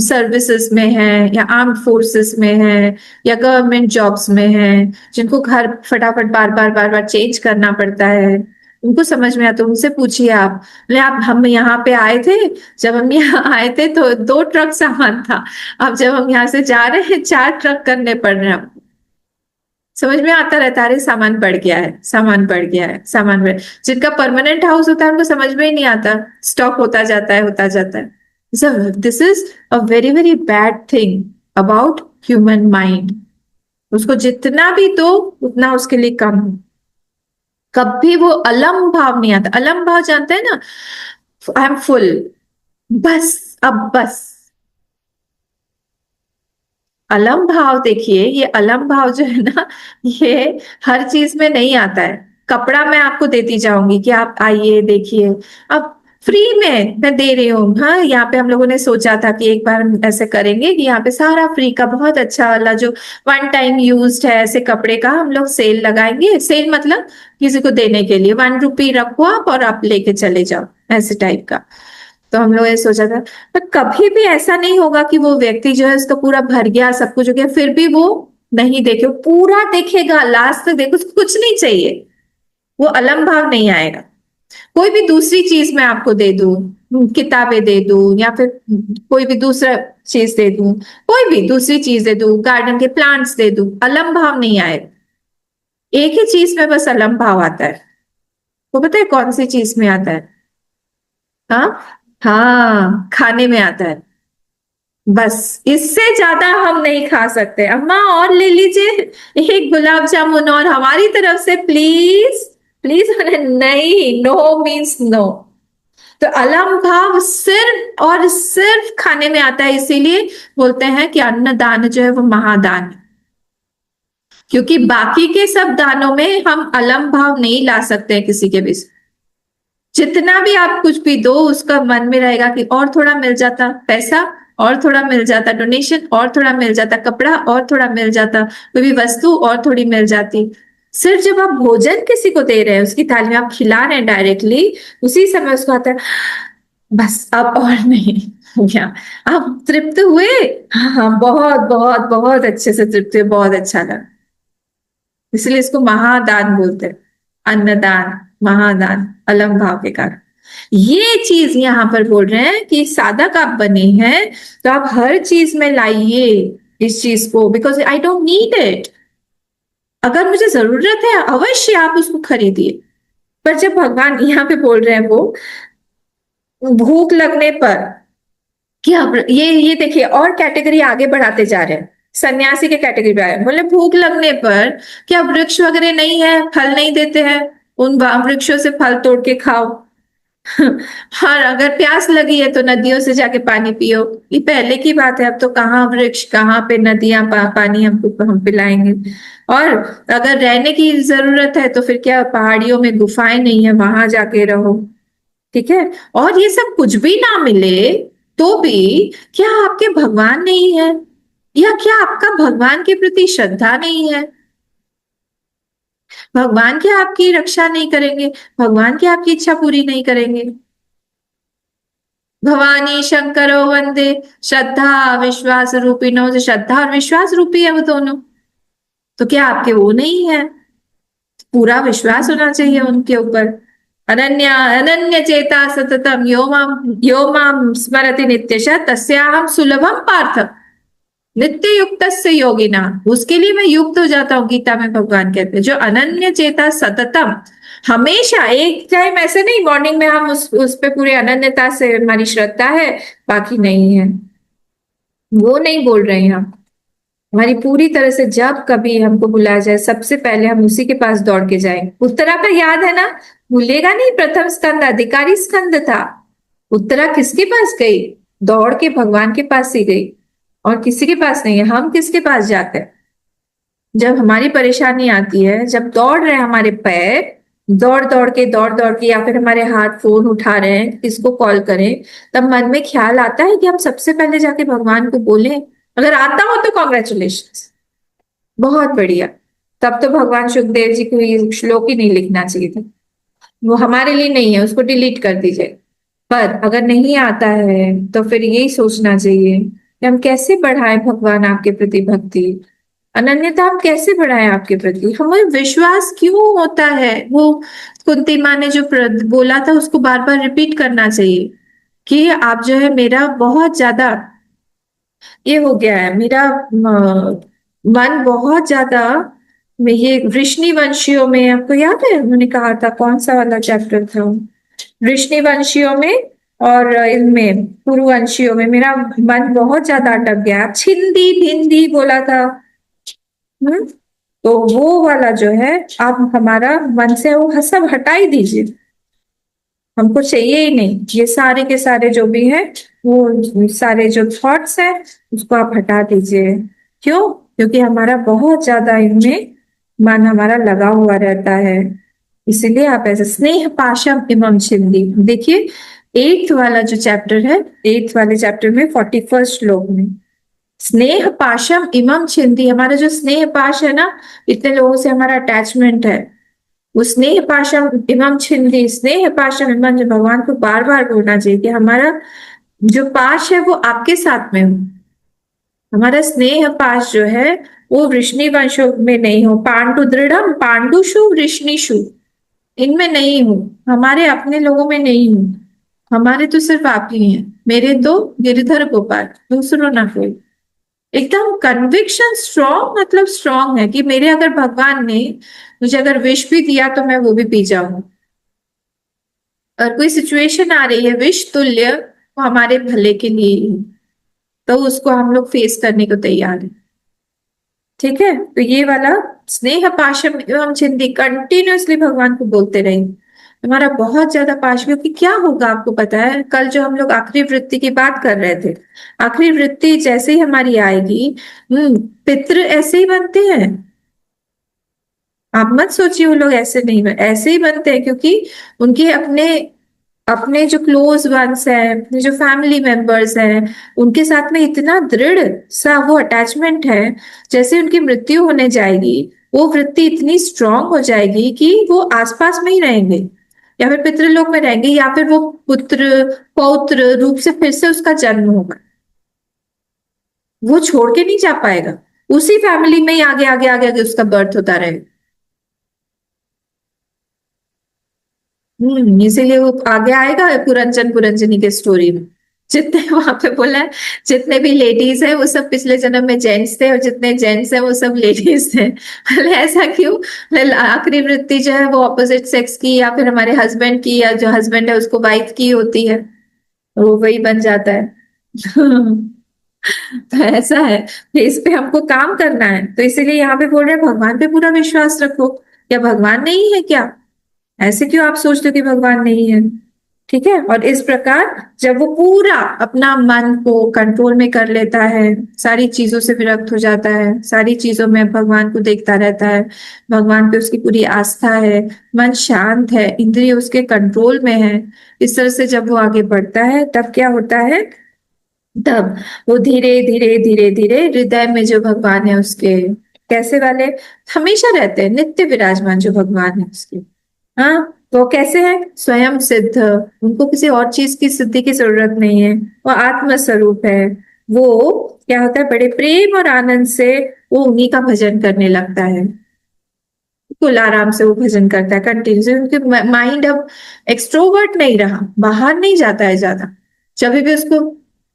सर्विसेज में है या आर्म्ड फोर्सेस में है या गवर्नमेंट जॉब्स में है, जिनको घर फटाफट बार बार चेंज करना पड़ता है, उनको समझ में आता, उनसे पूछिए आप, बोले आप, हम यहाँ पे आए थे, जब हम यहाँ आए थे तो 2 ट्रक सामान था, अब जब हम यहाँ से जा रहे हैं 4 ट्रक करने पड़ रहे हैं हमको। समझ में आता रहता है, अरे सामान बढ़ गया है, सामान बढ़ गया है, सामान बढ़। जिनका परमानेंट हाउस होता है उनको समझ में ही नहीं आता, स्टॉक होता जाता है, होता जाता है। This is a very very bad thing about human mind. उसको जितना भी दो उतना उसके लिए कम है। कभी वो अलम भाव नहीं आता। अलम भाव जानते हैं ना, आई एम फुल, बस, अब बस। अलम भाव देखिए, ये अलम भाव जो है ना, ये हर चीज में नहीं आता है। कपड़ा मैं आपको देती जाऊंगी कि आप आइए देखिए, अब फ्री में मैं दे रही हूँ। हाँ, यहाँ पे हम लोगों ने सोचा था कि एक बार हम ऐसे करेंगे कि यहाँ पे सारा फ्री का बहुत अच्छा वाला जो वन टाइम यूज्ड है ऐसे कपड़े का हम लोग सेल लगाएंगे। सेल मतलब किसी को देने के लिए, 1 रुपी रखो आप और आप लेके चले जाओ, ऐसे टाइप का। तो हम लोग ये सोचा था, पर कभी भी ऐसा नहीं होगा कि वो व्यक्ति जो है उसका पूरा भर गया, सब कुछ हो गया, फिर भी वो नहीं देखे, पूरा देखेगा, लास्ट तक देखो, उसको कुछ नहीं चाहिए, वो अलम भाव नहीं आएगा। कोई भी दूसरी चीज मैं आपको दे दूं, किताबें दे दूं या फिर कोई भी दूसरा चीज दे दूं, कोई भी दूसरी चीज दे दूं, गार्डन के प्लांट्स दे दूं, अलम भाव नहीं आएगा। एक ही चीज में बस अलम भाव आता है, वो पता है कौन सी चीज में आता है? हाँ, हाँ, खाने में आता है। बस इससे ज्यादा हम नहीं खा सकते। अम्मा और ले लीजिए एक गुलाब जामुन और हमारी तरफ से, प्लीज। प्लीज नहीं, नो मीन्स नो। तो अलम भाव सिर्फ और सिर्फ खाने में आता है, इसीलिए बोलते हैं कि अन्नदान जो है वो महादान है। क्योंकि बाकी के सब दानों में हम अलम भाव नहीं ला सकते हैं किसी के भी। जितना भी आप कुछ भी दो, उसका मन में रहेगा कि और थोड़ा मिल जाता पैसा, और थोड़ा मिल जाता डोनेशन, और थोड़ा मिल जाता कपड़ा, और थोड़ा मिल जाता कोई भी वस्तु, और थोड़ी मिल जाती। सिर्फ जब आप भोजन किसी को दे रहे हैं, उसकी थाली में आप खिला रहे हैं डायरेक्टली, उसी समय उसको आता है बस अब और नहीं। क्या आप तृप्त हुए? हाँ हाँ, बहुत बहुत बहुत अच्छे से तृप्त हुए, बहुत अच्छा लगा। इसलिए इसको महादान बोलते हैं। अन्नदान, महादान, अलम भाव के कारण। ये चीज यहाँ पर बोल रहे हैं कि साधक आप बने हैं तो आप हर चीज में लाइए इस चीज को, because I don't need it. अगर मुझे जरूरत है अवश्य आप उसको खरीदिए। पर जब भगवान यहाँ पे बोल रहे हैं वो भूख लगने पर, कि अब ये देखिए और कैटेगरी आगे बढ़ाते जा रहे हैं, सन्यासी के कैटेगरी पे आए, बोले भूख लगने पर क्या वृक्ष वगैरह नहीं है, फल नहीं देते हैं, उन वृक्षों से फल तोड़ के खाओ। और अगर प्यास लगी है तो नदियों से जाके पानी पियो। ये पहले की बात है, अब तो कहाँ वृक्ष, कहाँ पे नदियां, पानी हमको हम पिलाएंगे। और अगर रहने की जरूरत है तो फिर क्या पहाड़ियों में गुफाएं नहीं है, वहां जाके रहो। ठीक है। और ये सब कुछ भी ना मिले तो भी क्या आपके भगवान नहीं है, या क्या आपका भगवान के प्रति श्रद्धा नहीं है? भगवान क्या आपकी रक्षा नहीं करेंगे? भगवान क्या आपकी इच्छा पूरी नहीं करेंगे? भवानी शंकरो वंदे, श्रद्धा विश्वास रूपिणो, जो श्रद्धा और विश्वास रूपी है वो दोनों, तो क्या आपके वो नहीं है? पूरा विश्वास होना चाहिए उनके ऊपर। अनन्य अनन्य चेता सततम यो माम स्मरति नित्यश तस्याहम सुलभम पार्थ नित्य युक्त से योगिना। उसके लिए मैं युक्त हो जाता हूँ, गीता में भगवान कहते हैं। जो अनन्य चेता सततम, हमेशा एक टाइम ऐसे नहीं, मॉर्निंग में हम उस पे पूरे अनन्यता से हमारी श्रद्धा है, बाकी नहीं है, वो नहीं बोल रहे हैं हम। हमारी पूरी तरह से जब कभी हमको बुलाया जाए सबसे पहले हम उसी के पास दौड़ के जाएं। उत्तरा का याद है ना? भूलेगा नहीं, प्रथम स्कंद अधिकारी स्कंद था। उत्तरा किसके पास गई? दौड़ के भगवान के पास ही गई, और किसी के पास नहीं है। हम किसके पास जाते हैं जब हमारी परेशानी आती है? जब दौड़ रहे हैं हमारे पैर, दौड़ दौड़ के, या फिर हमारे हाथ फोन उठा रहे हैं किसको कॉल करें, तब मन में ख्याल आता है कि हम सबसे पहले जाके भगवान को बोलें। अगर आता हो तो कॉन्ग्रेचुलेशन, बहुत बढ़िया। तब तो भगवान सुखदेव जी को ये श्लोक ही नहीं लिखना चाहिए था, वो हमारे लिए नहीं है, उसको डिलीट कर दीजिए। पर अगर नहीं आता है तो फिर यही सोचना चाहिए कि हम कैसे बढ़ाएं भगवान आपके प्रति भक्ति, अनन्यता हम कैसे बढ़ाएं आपके प्रति। हमें विश्वास क्यों होता है? वो कुंती माँ ने जो बोला था उसको बार बार रिपीट करना चाहिए कि आप जो है मेरा बहुत ज्यादा ये हो गया है, मेरा मन बहुत ज्यादा में ये वृष्णि वंशियों में, आपको याद है उन्होंने कहा था कौन सा वाला चैप्टर था? वृष्णि वंशियों में और इनमें पुरुवंशियों में मेरा मन बहुत ज्यादा अटक गया। छिंदी भिंदी बोला था। तो वो वाला जो है, आप हमारा मन से वो सब हटा ही दीजिए, हमको चाहिए ही नहीं। ये सारे के सारे जो भी है, वो सारे जो थॉट्स है उसको आप हटा दीजिए। क्यों? क्योंकि हमारा बहुत ज्यादा इनमें मन हमारा लगा हुआ रहता है। इसीलिए आप ऐसे स्नेह पाशम इमम छिंदी देखिए, 8th वाला जो चैप्टर है, 8th वाले चैप्टर में 41st श्लोक में स्नेह पाशम इमम छिंदी, हमारा जो स्नेह पाश है ना, इतने लोगों से हमारा अटैचमेंट है, वो स्नेह पाशम इमम छिंदी, स्नेह पाशम इमम, जो भगवान को बार बार बोलना चाहिए कि हमारा जो पाश है वो आपके साथ में हो। हमारा स्नेह पाश जो है वो वृष्णि वंशों में नहीं हो। पांडु दृढ़म पांडुषु वृष्णिषु, इनमें नहीं हूं, हमारे अपने लोगों में नहीं हूं। हमारे तो सिर्फ आप ही हैं, मेरे तो गिरिधर गोपाल, दूसरों ना कोई। एकदम कन्विक्शन स्ट्रॉन्ग, मतलब स्ट्रॉन्ग है कि मेरे अगर भगवान ने मुझे अगर विश भी दिया तो मैं वो भी पी जाऊं। और कोई सिचुएशन आ रही है विष तुल्य, वो हमारे भले के लिए ही है, तो उसको हम लोग फेस करने को तैयार है। ठीक है, तो ये वाला स्नेह पाशम एवं छिंदी कंटिन्यूअसली भगवान को बोलते रहे। हमारा बहुत ज्यादा पाश, क्योंकि क्या होगा आपको पता है, कल जो हम लोग आखिरी वृत्ति की बात कर रहे थे, आखिरी वृत्ति जैसे ही हमारी आएगी, पितृ ऐसे ही बनते हैं। आप मत सोचिए वो लोग ऐसे नहीं ऐसे ही बनते हैं, क्योंकि उनके अपने अपने जो क्लोज वंस हैं, अपने जो फैमिली मेंबर्स हैं, उनके साथ में इतना दृढ़ सा वो अटैचमेंट है। जैसे उनकी मृत्यु होने जाएगी, वो वृत्ति इतनी स्ट्रांग हो जाएगी कि वो आसपास में ही रहेंगे, या फिर पितृलोक में रहेंगे, या फिर वो पुत्र पौत्र रूप से फिर से उसका जन्म होगा। वो छोड़ के नहीं जा पाएगा, उसी फैमिली में ही आगे आगे आगे आगे उसका बर्थ होता रहेगा। इसीलिए वो आगे आएगा पुरंजन पुरंजनी के स्टोरी में। जितने वहां पे बोला है, जितने भी लेडीज हैं वो सब पिछले जन्म में जेंट्स थे, और जितने जेंट्स हैं वो सब लेडीज थे। बोले ऐसा क्यों? बोले आखिरी वृत्ति जो है वो ऑपोजिट सेक्स की, या फिर हमारे हस्बैंड की, या जो हस्बैंड है उसको वाइफ की होती है, वो वही बन जाता है। तो ऐसा है, तो इस पे हमको काम करना है। तो इसीलिए यहाँ पे बोल रहे हैं भगवान पे पूरा विश्वास रखो। क्या भगवान नहीं है क्या? ऐसे क्यों आप सोचते हो कि भगवान नहीं है? ठीक है, और इस प्रकार जब वो पूरा अपना मन को कंट्रोल में कर लेता है, सारी चीजों से विरक्त हो जाता है, सारी चीजों में भगवान को देखता रहता है, भगवान पे उसकी पूरी आस्था है, मन शांत है, इंद्रिय उसके कंट्रोल में है, इस तरह से जब वो आगे बढ़ता है, तब क्या होता है, तब वो धीरे धीरे धीरे धीरे हृदय में जो भगवान है उसके, कैसे वाले, हमेशा रहते हैं, नित्य विराजमान जो भगवान है उसके। हाँ, तो कैसे है, स्वयं सिद्ध, उनको किसी और चीज की सिद्धि की जरूरत नहीं है, वो आत्म स्वरूप है। वो क्या होता है, बड़े प्रेम और आनंद से वो उन्हीं का भजन करने लगता है, बिल्कुल आराम से वो भजन करता है कंटिन्यू, उनके माइंड अब एक्सट्रोवर्ट नहीं रहा, बाहर नहीं जाता है ज्यादा। जब भी उसको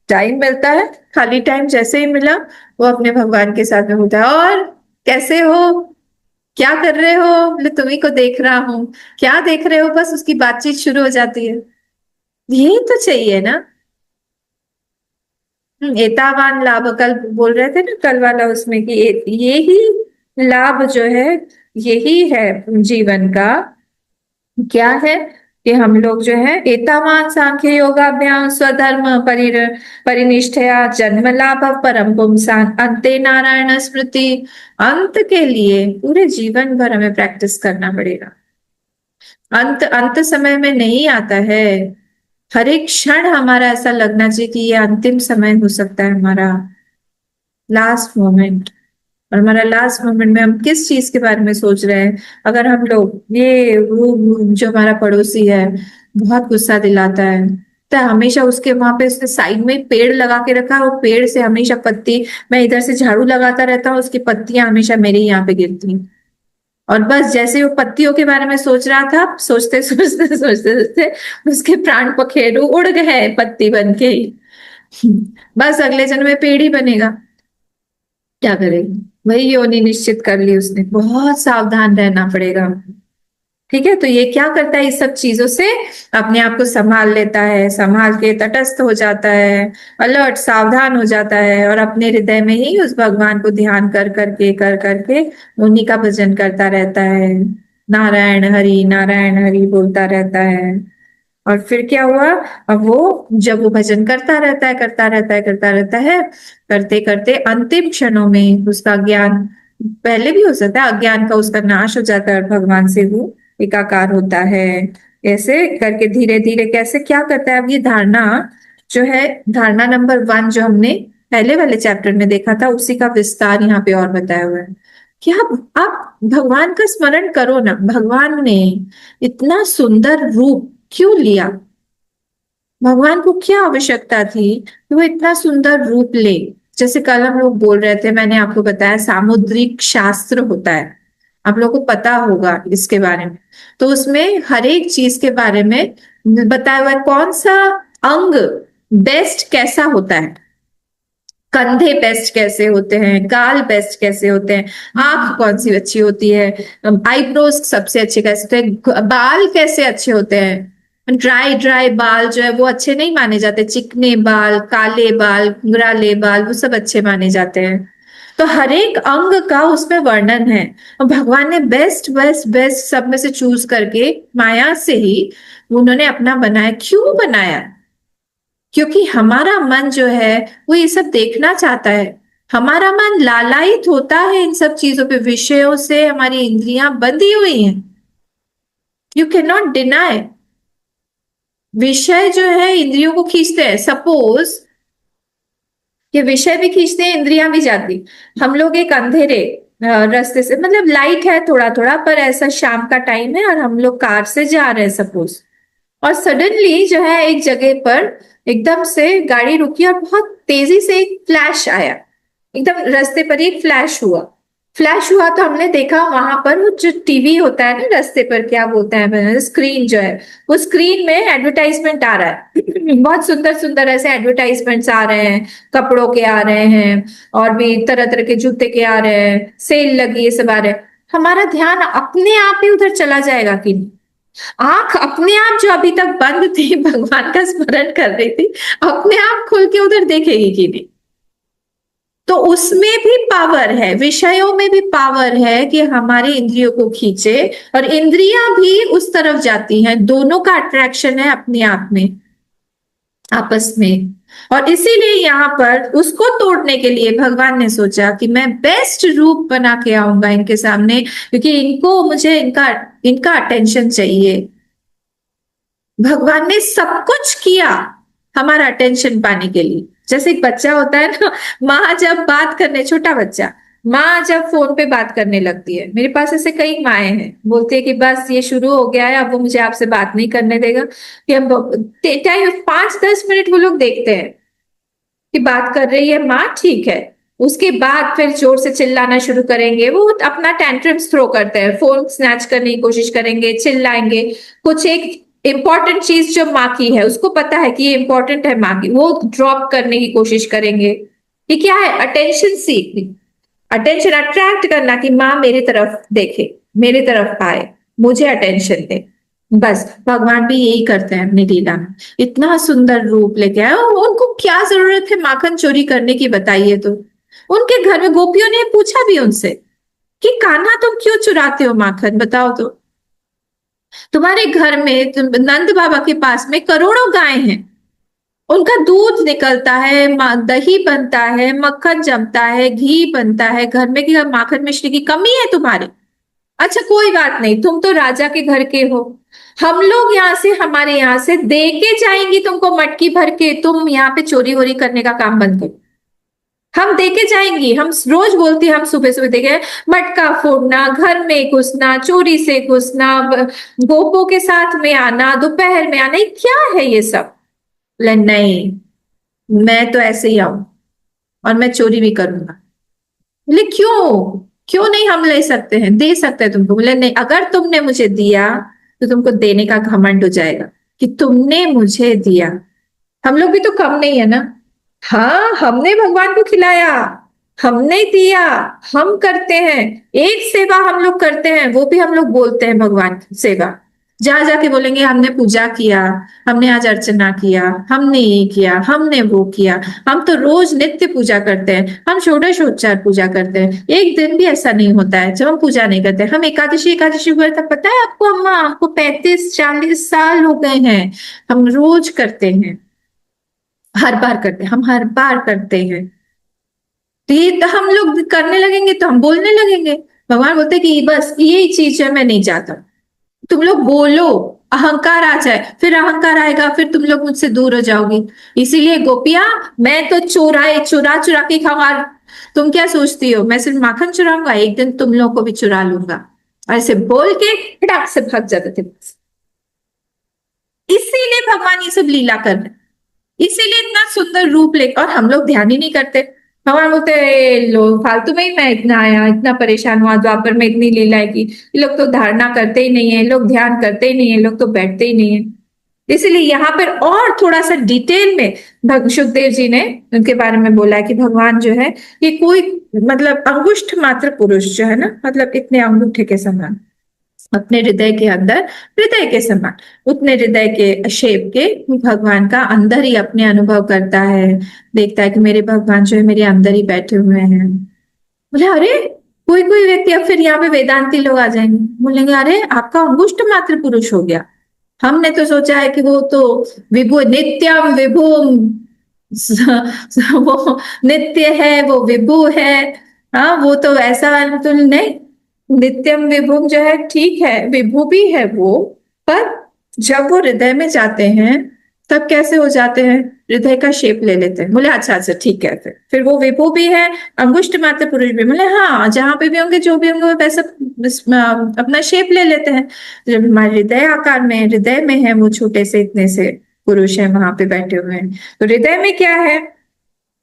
टाइम मिलता है, खाली टाइम जैसे ही मिला, वो अपने भगवान के साथ में होता है। और कैसे हो, क्या कर रहे हो, बोले तुम्ही को देख रहा हूँ। क्या देख रहे हो, बस उसकी बातचीत शुरू हो जाती है। यही तो चाहिए ना। एतावान लाभ, कल बोल रहे थे ना कल वाला उसमें कि ये ही लाभ जो है, यही है जीवन का। क्या है कि हम लोग जो है एतावान सांख्य योगाभ्याम स्वधर्म परिनिष्ठया जन्म लाभ परम पुंसान अंते नारायण स्मृति। अंत के लिए पूरे जीवन भर हमें प्रैक्टिस करना पड़ेगा। अंत अंत समय में नहीं आता है। हर एक क्षण हमारा ऐसा लगना चाहिए कि ये अंतिम समय हो सकता है, हमारा लास्ट मोमेंट। और हमारा लास्ट मोमेंट में हम किस चीज के बारे में सोच रहे हैं? अगर हम लोग ये वो जो हमारा पड़ोसी है बहुत गुस्सा दिलाता है, तो हमेशा उसके वहां पे उसने साइड में पेड़ लगा के रखा है, वो पेड़ से हमेशा पत्ती, मैं इधर से झाड़ू लगाता रहता हूँ, उसकी पत्तियां हमेशा मेरे ही यहाँ पे गिरती हैं। और बस जैसे वो पत्तियों के बारे में सोच रहा था, सोचते सोचते सोचते सोचते उसके प्राण पखेरु उड़ गए पत्ती बन के ही। बस अगले जन्म में पेड़ ही बनेगा। क्या करेगा, वही योनि निश्चित कर ली उसने। बहुत सावधान रहना पड़ेगा। ठीक है, तो ये क्या करता है, इस सब चीजों से अपने आप को संभाल लेता है, संभाल के तटस्थ हो जाता है, अलर्ट सावधान हो जाता है, और अपने हृदय में ही उस भगवान को ध्यान कर करके उन्हीं का भजन करता रहता है, नारायण हरि बोलता रहता है। और फिर क्या हुआ, अब वो जब वो भजन करता रहता है करता रहता है करता रहता है, करते करते अंतिम क्षणों में उसका ज्ञान, पहले भी हो सकता है अज्ञान का उसका नाश हो जाता है, और भगवान से वो एकाकार होता है। ऐसे करके धीरे धीरे कैसे क्या करता है, अब ये धारणा जो है, धारणा नंबर 1 जो हमने पहले वाले चैप्टर में देखा था, उसी का विस्तार यहाँ पे और बताया हुआ है कि आप भगवान का स्मरण करो ना। भगवान ने इतना सुंदर रूप क्यों लिया? भगवान को क्या आवश्यकता थी कि वो इतना सुंदर रूप ले? जैसे कल हम लोग बोल रहे थे, मैंने आपको बताया सामुद्रिक शास्त्र होता है, आप लोगों को पता होगा इसके बारे में। तो उसमें हर एक चीज के बारे में बताया हुआ है, कौन सा अंग बेस्ट कैसा होता है, कंधे बेस्ट कैसे होते हैं, गाल बेस्ट कैसे होते हैं, आंख कौन सी अच्छी होती है, आईब्रोज सबसे अच्छे कैसे होते हैं, बाल कैसे अच्छे होते हैं, ड्राई ड्राई बाल जो है वो अच्छे नहीं माने जाते, चिकने बाल, काले बाल, घुंघराले बाल, वो सब अच्छे माने जाते हैं। तो हर एक अंग का उसमें वर्णन है, और भगवान ने बेस्ट बेस्ट बेस्ट सब में से चूज करके माया से ही उन्होंने अपना बनाया। क्यों बनाया? क्योंकि हमारा मन जो है वो ये सब देखना चाहता है। हमारा मन लालायित होता है इन सब चीजों पे, विषयों से हमारी इंद्रियां बंधी हुई हैं। You can not deny. विषय जो है इंद्रियों को खींचते हैं। सपोज ये विषय भी खींचते हैं, इंद्रियां भी जाती। हम लोग एक अंधेरे रास्ते से, मतलब लाइट है थोड़ा थोड़ा, पर ऐसा शाम का टाइम है और हम लोग कार से जा रहे हैं सपोज, और सडनली जो है एक जगह पर एकदम से गाड़ी रुकी और बहुत तेजी से एक फ्लैश आया। एकदम रास्ते पर ही एक फ्लैश हुआ। फ्लैश हुआ तो हमने देखा वहां पर वो जो टीवी होता है ना रास्ते पर, क्या बोलते हैं, स्क्रीन जो है, वो स्क्रीन में एडवर्टाइजमेंट आ रहा है। बहुत सुंदर सुंदर ऐसे एडवर्टाइजमेंट्स आ रहे हैं, कपड़ों के आ रहे हैं, और भी तरह तरह के जूते के आ रहे हैं, सेल लगी, ये सब आ रहे हैं। हमारा ध्यान अपने आप ही उधर चला जाएगा कि नहीं? आंख अपने आप जो अभी तक बंद थी, भगवान का स्मरण कर रही थी, अपने आप खुल के उधर देखेगी कि नहीं? तो उसमें भी पावर है, विषयों में भी पावर है कि हमारी इंद्रियों को खींचे, और इंद्रियां भी उस तरफ जाती हैं। दोनों का अट्रैक्शन है अपने आप में, आपस में। और इसीलिए यहाँ पर उसको तोड़ने के लिए भगवान ने सोचा कि मैं बेस्ट रूप बना के आऊंगा इनके सामने, क्योंकि इनको, मुझे इनका इनका अटेंशन चाहिए। भगवान ने सब कुछ किया हमारा अटेंशन पाने के लिए। जैसे एक बच्चा होता है ना, माँ जब बात करने, छोटा बच्चा, माँ जब फोन पे बात करने लगती है, मेरे पास ऐसे कई माएँ हैं, बोलते हैं कि बस ये शुरू हो गया है, अब वो मुझे आपसे बात नहीं करने देगा। कि हम टाइम 5-10 मिनट वो लोग देखते हैं कि बात कर रही है माँ, ठीक है। उसके बाद फिर जोर से चिल्लाना शुरू करेंगे, वो अपना टेंट्रम्स थ्रो करते हैं, फोन स्नैच करने की कोशिश करेंगे, चिल्लाएंगे। कुछ एक इंपॉर्टेंट चीज जो माँ की है, उसको पता है कि ये इंपॉर्टेंट है माँ की, वो ड्रॉप करने की कोशिश करेंगे। ये क्या है? अटेंशन सीखनी, अटेंशन अट्रैक्ट करना, कि माँ मेरी तरफ देखे, मेरी तरफ आए, मुझे अटेंशन दे। बस भगवान भी यही करते हैं अपनी लीला में। इतना सुंदर रूप लेके आए, और उनको क्या जरूरत है माखन चोरी करने की, बताइए तो। उनके घर में गोपियों ने पूछा भी उनसे कि कान्हा तुम क्यों चुराते हो माखन, बताओ तो। तुम्हारे घर में, नंद बाबा के पास में करोड़ों गाय हैं, उनका दूध निकलता है, दही बनता है, मक्खन जमता है, घी बनता है, घर में की माखन मिश्री की कमी है तुम्हारे? अच्छा कोई बात नहीं, तुम तो राजा के घर के हो, हम लोग यहाँ से, हमारे यहाँ से दे के जाएंगी तुमको मटकी भर के, तुम यहाँ पे चोरी वोरी करने का काम बंद करो। हम दे के जाएंगी, हम रोज बोलती हैं, हम सुबह सुबह देखे मटका फोड़ना, घर में घुसना, चोरी से घुसना, गोपों के साथ में आना, दोपहर में आना, ये क्या है ये सब? बोले नहीं, मैं तो ऐसे ही आऊं और मैं चोरी भी करूंगा। बोले क्यों? क्यों नहीं, हम ले सकते हैं, दे सकते हैं तुमको। बोले नहीं, अगर तुमने मुझे दिया तो तुमको देने का घमंड हो जाएगा कि तुमने मुझे दिया। हम लोग भी तो कम नहीं है ना। हाँ, हमने भगवान को खिलाया, हमने दिया, हम करते हैं। एक सेवा हम लोग करते हैं, वो भी हम लोग बोलते हैं भगवान की सेवा। जा जाके बोलेंगे हमने पूजा किया, हमने आज अर्चना किया, हमने ये किया, हमने वो किया। हम तो रोज नित्य पूजा करते हैं, हम षोडशोपचार पूजा करते हैं। एक दिन भी ऐसा नहीं होता है जब हम पूजा नहीं करते। हम एकादशी एकादशी व्रत, पता है आपको अम्मा, हमको 35-40 साल हो गए हैं, हम रोज करते हैं, हर बार करते हैं, हम हर बार करते हैं। तो ये तो हम लोग करने लगेंगे तो हम बोलने लगेंगे। भगवान बोलते हैं कि बस यही चीज है, मैं नहीं चाहता तुम लोग बोलो, अहंकार आ जाए, फिर अहंकार आएगा, फिर तुम लोग मुझसे दूर हो जाओगी। इसीलिए गोपियां, मैं तो चुरा चुरा के खाऊंगा। तुम क्या सोचती हो मैं सिर्फ माखन चुराऊंगा? एक दिन तुम लोग को भी चुरा लूंगा। ऐसे बोल के फटाक से भाग जाते थे। इसीलिए भगवान ये सब लीला कर रहे हैं, इसीलिए इतना सुंदर रूप ले, और हम लोग ध्यान ही नहीं करते। भगवान बोलते लो फालतू में ही मैं इतना आया, इतना परेशान हुआ, द्वापर में इतनी लीला की। ये लोग तो धारणा करते ही नहीं है, लोग ध्यान करते ही नहीं है, लोग तो बैठते ही नहीं है। इसीलिए यहाँ पर और थोड़ा सा डिटेल में सुखदेव जी ने उनके बारे में बोला है कि भगवान जो है ये कोई, मतलब अंगुष्ठ मात्र पुरुष जो है ना, मतलब इतने अंगूठे के समान, अपने हृदय के अंदर, हृदय के समान, उतने हृदय के शेप के भगवान का अंदर ही अपने अनुभव करता है, देखता है कि मेरे भगवान जो है मेरे अंदर ही बैठे हुए हैं। बोले अरे, कोई कोई व्यक्ति, अब फिर यहाँ पे वेदांती लोग आ जाएंगे, बोलेंगे अरे आपका अंगुष्ठ मात्र पुरुष हो गया, हमने तो सोचा है कि वो तो विभु, नित्यम विभुम, वो नित्य है, वो विभु है। हाँ, वो तो ऐसा है, तो नहीं, नित्यम विभुम जो है ठीक है, विभु भी है वो, पर जब वो हृदय में जाते हैं तब कैसे हो जाते हैं, हृदय का शेप ले लेते हैं। बोले अच्छा अच्छा ठीक है, फिर वो विभु भी है, अंगुष्ठ मात्र पुरुष भी। बोले हाँ, जहां पे भी होंगे जो भी होंगे वो वैसा अपना शेप ले लेते हैं। जब हमारे हृदय आकार में, हृदय में है वो छोटे से इतने से पुरुष है वहां पे बैठे हुए हैं, तो हृदय में क्या है,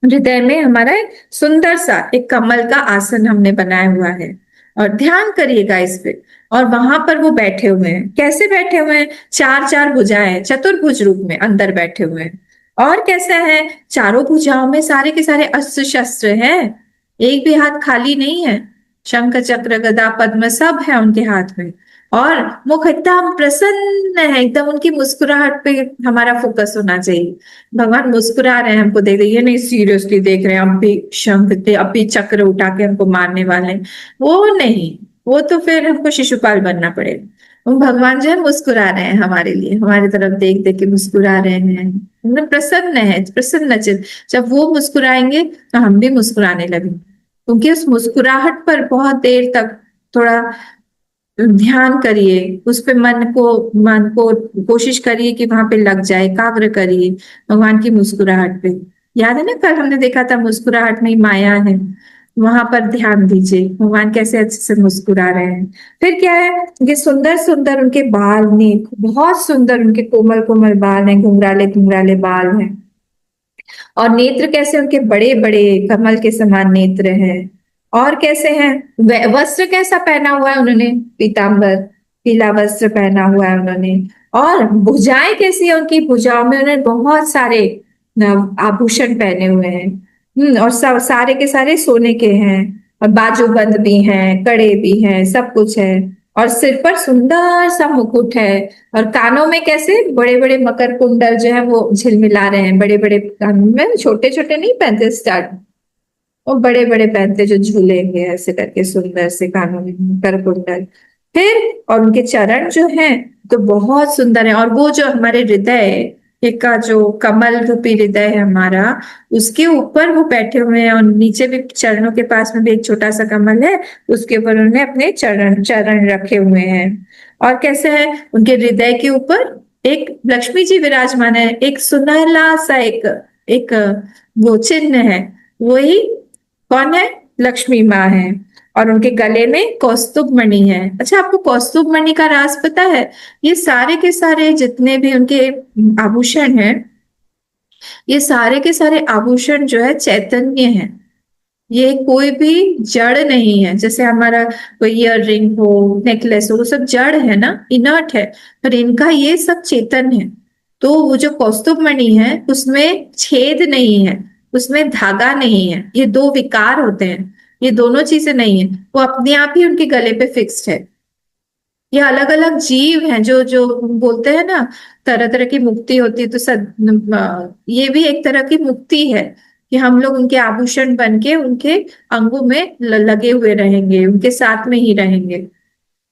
हृदय में हमारा एक सुंदर सा एक कमल का आसन हमने बनाया हुआ है, और ध्यान करिएगा इस पे। और वहां पर वो बैठे हुए हैं, कैसे बैठे हुए हैं, चार चार भुजाएं, चतुर्भुज रूप में अंदर बैठे हुए हैं। और कैसा है, चारों भुजाओं में सारे के सारे अस्त्र शस्त्र हैं, एक भी हाथ खाली नहीं है, शंख चक्र गदा पद्म सब है उनके हाथ में। और मुख एकदम प्रसन्न है, एकदम उनकी मुस्कुराहट पे हमारा फोकस होना चाहिए। भगवान मुस्कुरा रहे हैं, हमको देख रहे, ये नहीं सीरियसली देख रहे हैं, अब भी शंख पे, अब भी चक्र उठा के हमको मारने वाले हैं, वो नहीं, वो तो फिर हमको शिशुपाल बनना पड़ेगा। वो भगवान जो है मुस्कुरा रहे हैं हमारे लिए, हमारी तरफ देख देख के मुस्कुरा रहे हैं, मतलब प्रसन्न है, प्रसन्न चित्त। जब वो मुस्कुराएंगे तो हम भी मुस्कुराने लगेंगे, क्योंकि उस मुस्कुराहट पर बहुत देर तक थोड़ा ध्यान करिए, उस पे मन को कोशिश करिए कि वहां पे लग जाए, एकाग्र करिए भगवान की मुस्कुराहट पे। याद है ना, कल हमने देखा था मुस्कुराहट में ही माया है, वहां पर ध्यान दीजिए भगवान कैसे अच्छे से मुस्कुरा रहे हैं। फिर क्या है, ये सुंदर सुंदर उनके बाल ने, बहुत सुंदर उनके कोमल कोमल बाल हैं, घुंघराले घुंघराले बाल हैं। और नेत्र कैसे, उनके बड़े बड़े कमल के समान नेत्र हैं। और कैसे हैं, वस्त्र कैसा पहना हुआ है उन्होंने, पीतांबर, पीला वस्त्र पहना हुआ है उन्होंने। और भुजाएं कैसी है उनकी, भुजाओं में उन्होंने बहुत सारे आभूषण पहने हुए हैं। और सब सारे के सारे सोने के हैं, और बाजूबंद भी हैं, कड़े भी हैं, सब कुछ है। और सिर पर सुंदर सा मुकुट है, और कानों में कैसे बड़े बड़े मकर कुंडल जो है वो झिलमिला रहे हैं, बड़े बड़े कानों में, छोटे छोटे नहीं पहनते स्टार्ट, वो बड़े बड़े पहनते जो झूलेंगे ऐसे करके, सुंदर से कानों में मकर कुंडल। फिर और उनके चरण जो हैं तो बहुत सुंदर है, और वो जो हमारे हृदय का जो कमल रूपी हृदय है हमारा, उसके ऊपर वो बैठे हुए हैं, और नीचे भी चरणों के पास में भी एक छोटा सा कमल है, उसके ऊपर उन्होंने अपने चरण चरण रखे हुए हैं। और कैसे है, उनके हृदय के ऊपर एक लक्ष्मी जी विराजमान है, एक सुनहला सा एक एक वो चिन्ह है, वही कौन है, लक्ष्मी माँ है। और उनके गले में कौस्तुभ मणि है। अच्छा, आपको कौस्तुभ मणि का राज पता है, ये सारे के सारे जितने भी उनके आभूषण हैं, ये सारे के सारे आभूषण जो है चैतन्य है, ये कोई भी जड़ नहीं है। जैसे हमारा कोई ईयर रिंग हो, नेकलेस हो, वो सब जड़ है ना, इनर्ट है, पर इनका ये सब चेतन है। तो वो जो कौस्तुभ मणि है उसमें छेद नहीं है, उसमें धागा नहीं है, ये दो विकार होते हैं, ये दोनों चीजें नहीं है, वो अपने आप ही उनके गले पे फिक्स्ड है। ये अलग अलग जीव हैं जो जो बोलते हैं ना, तरह तरह की मुक्ति होती है, तो ये भी एक तरह की मुक्ति है, कि हम लोग उनके आभूषण बन के उनके अंगों में लगे हुए रहेंगे, उनके साथ में ही रहेंगे।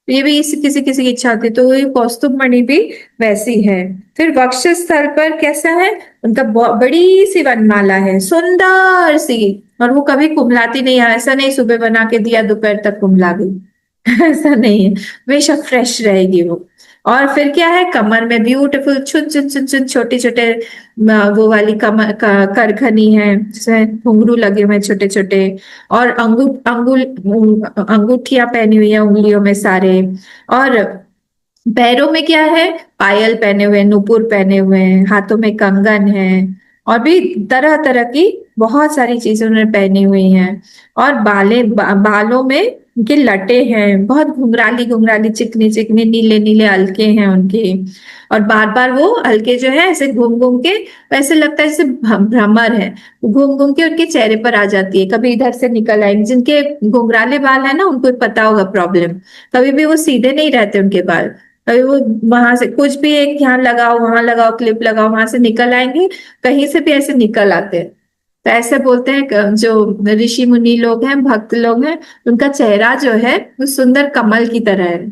तो ये भी किसी किसी की इच्छा होती है, तो ये कौस्तुभ मणि भी वैसी है। फिर वक्षस्थल पर कैसा है, उनका बड़ी सी वनमाला है, सुंदर सी, और वो कभी कुमलाती नहीं है, ऐसा नहीं सुबह बना के दिया दोपहर तक कुमला गई, ऐसा नहीं है, हमेशा फ्रेश रहेगी वो। और फिर क्या है, कमर में ब्यूटीफुल छुन छुन छुन छुन छोटे छोटे वो वाली कमर करघनी है, जिसमें घुंघरू लगे हुए हैं छोटे छोटे। और अंगूठियां पहनी हुई है उंगलियों में सारे। और पैरों में क्या है, पायल पहने हुए हैं, नुपुर पहने हुए हैं, हाथों में कंगन है, और भी तरह तरह की बहुत सारी चीजें उन्होंने पहनी हुई हैं। और बालों में उनके लटे हैं, बहुत घुंघराली घुंघराली चिकनी चिकनी नीले नीले हल्के हैं उनके। और बार बार वो हल्के जो है ऐसे घूम घूम के, वैसे लगता है जैसे भ्रमर है, घूम घूम के उनके चेहरे पर आ जाती है, कभी इधर से निकल आएंगे। जिनके घुंघराले बाल है ना, उनको पता होगा प्रॉब्लम, कभी भी वो सीधे नहीं रहते उनके बाल। कभी वो वहां से कुछ भी एक यहाँ लगाओ वहां लगाओ क्लिप लगाओ, वहां से निकल आएंगे, कहीं से भी ऐसे निकल आते हैं। तो ऐसे बोलते हैं जो ऋषि मुनि लोग हैं, भक्त लोग हैं, उनका चेहरा जो है वो सुंदर कमल की तरह है।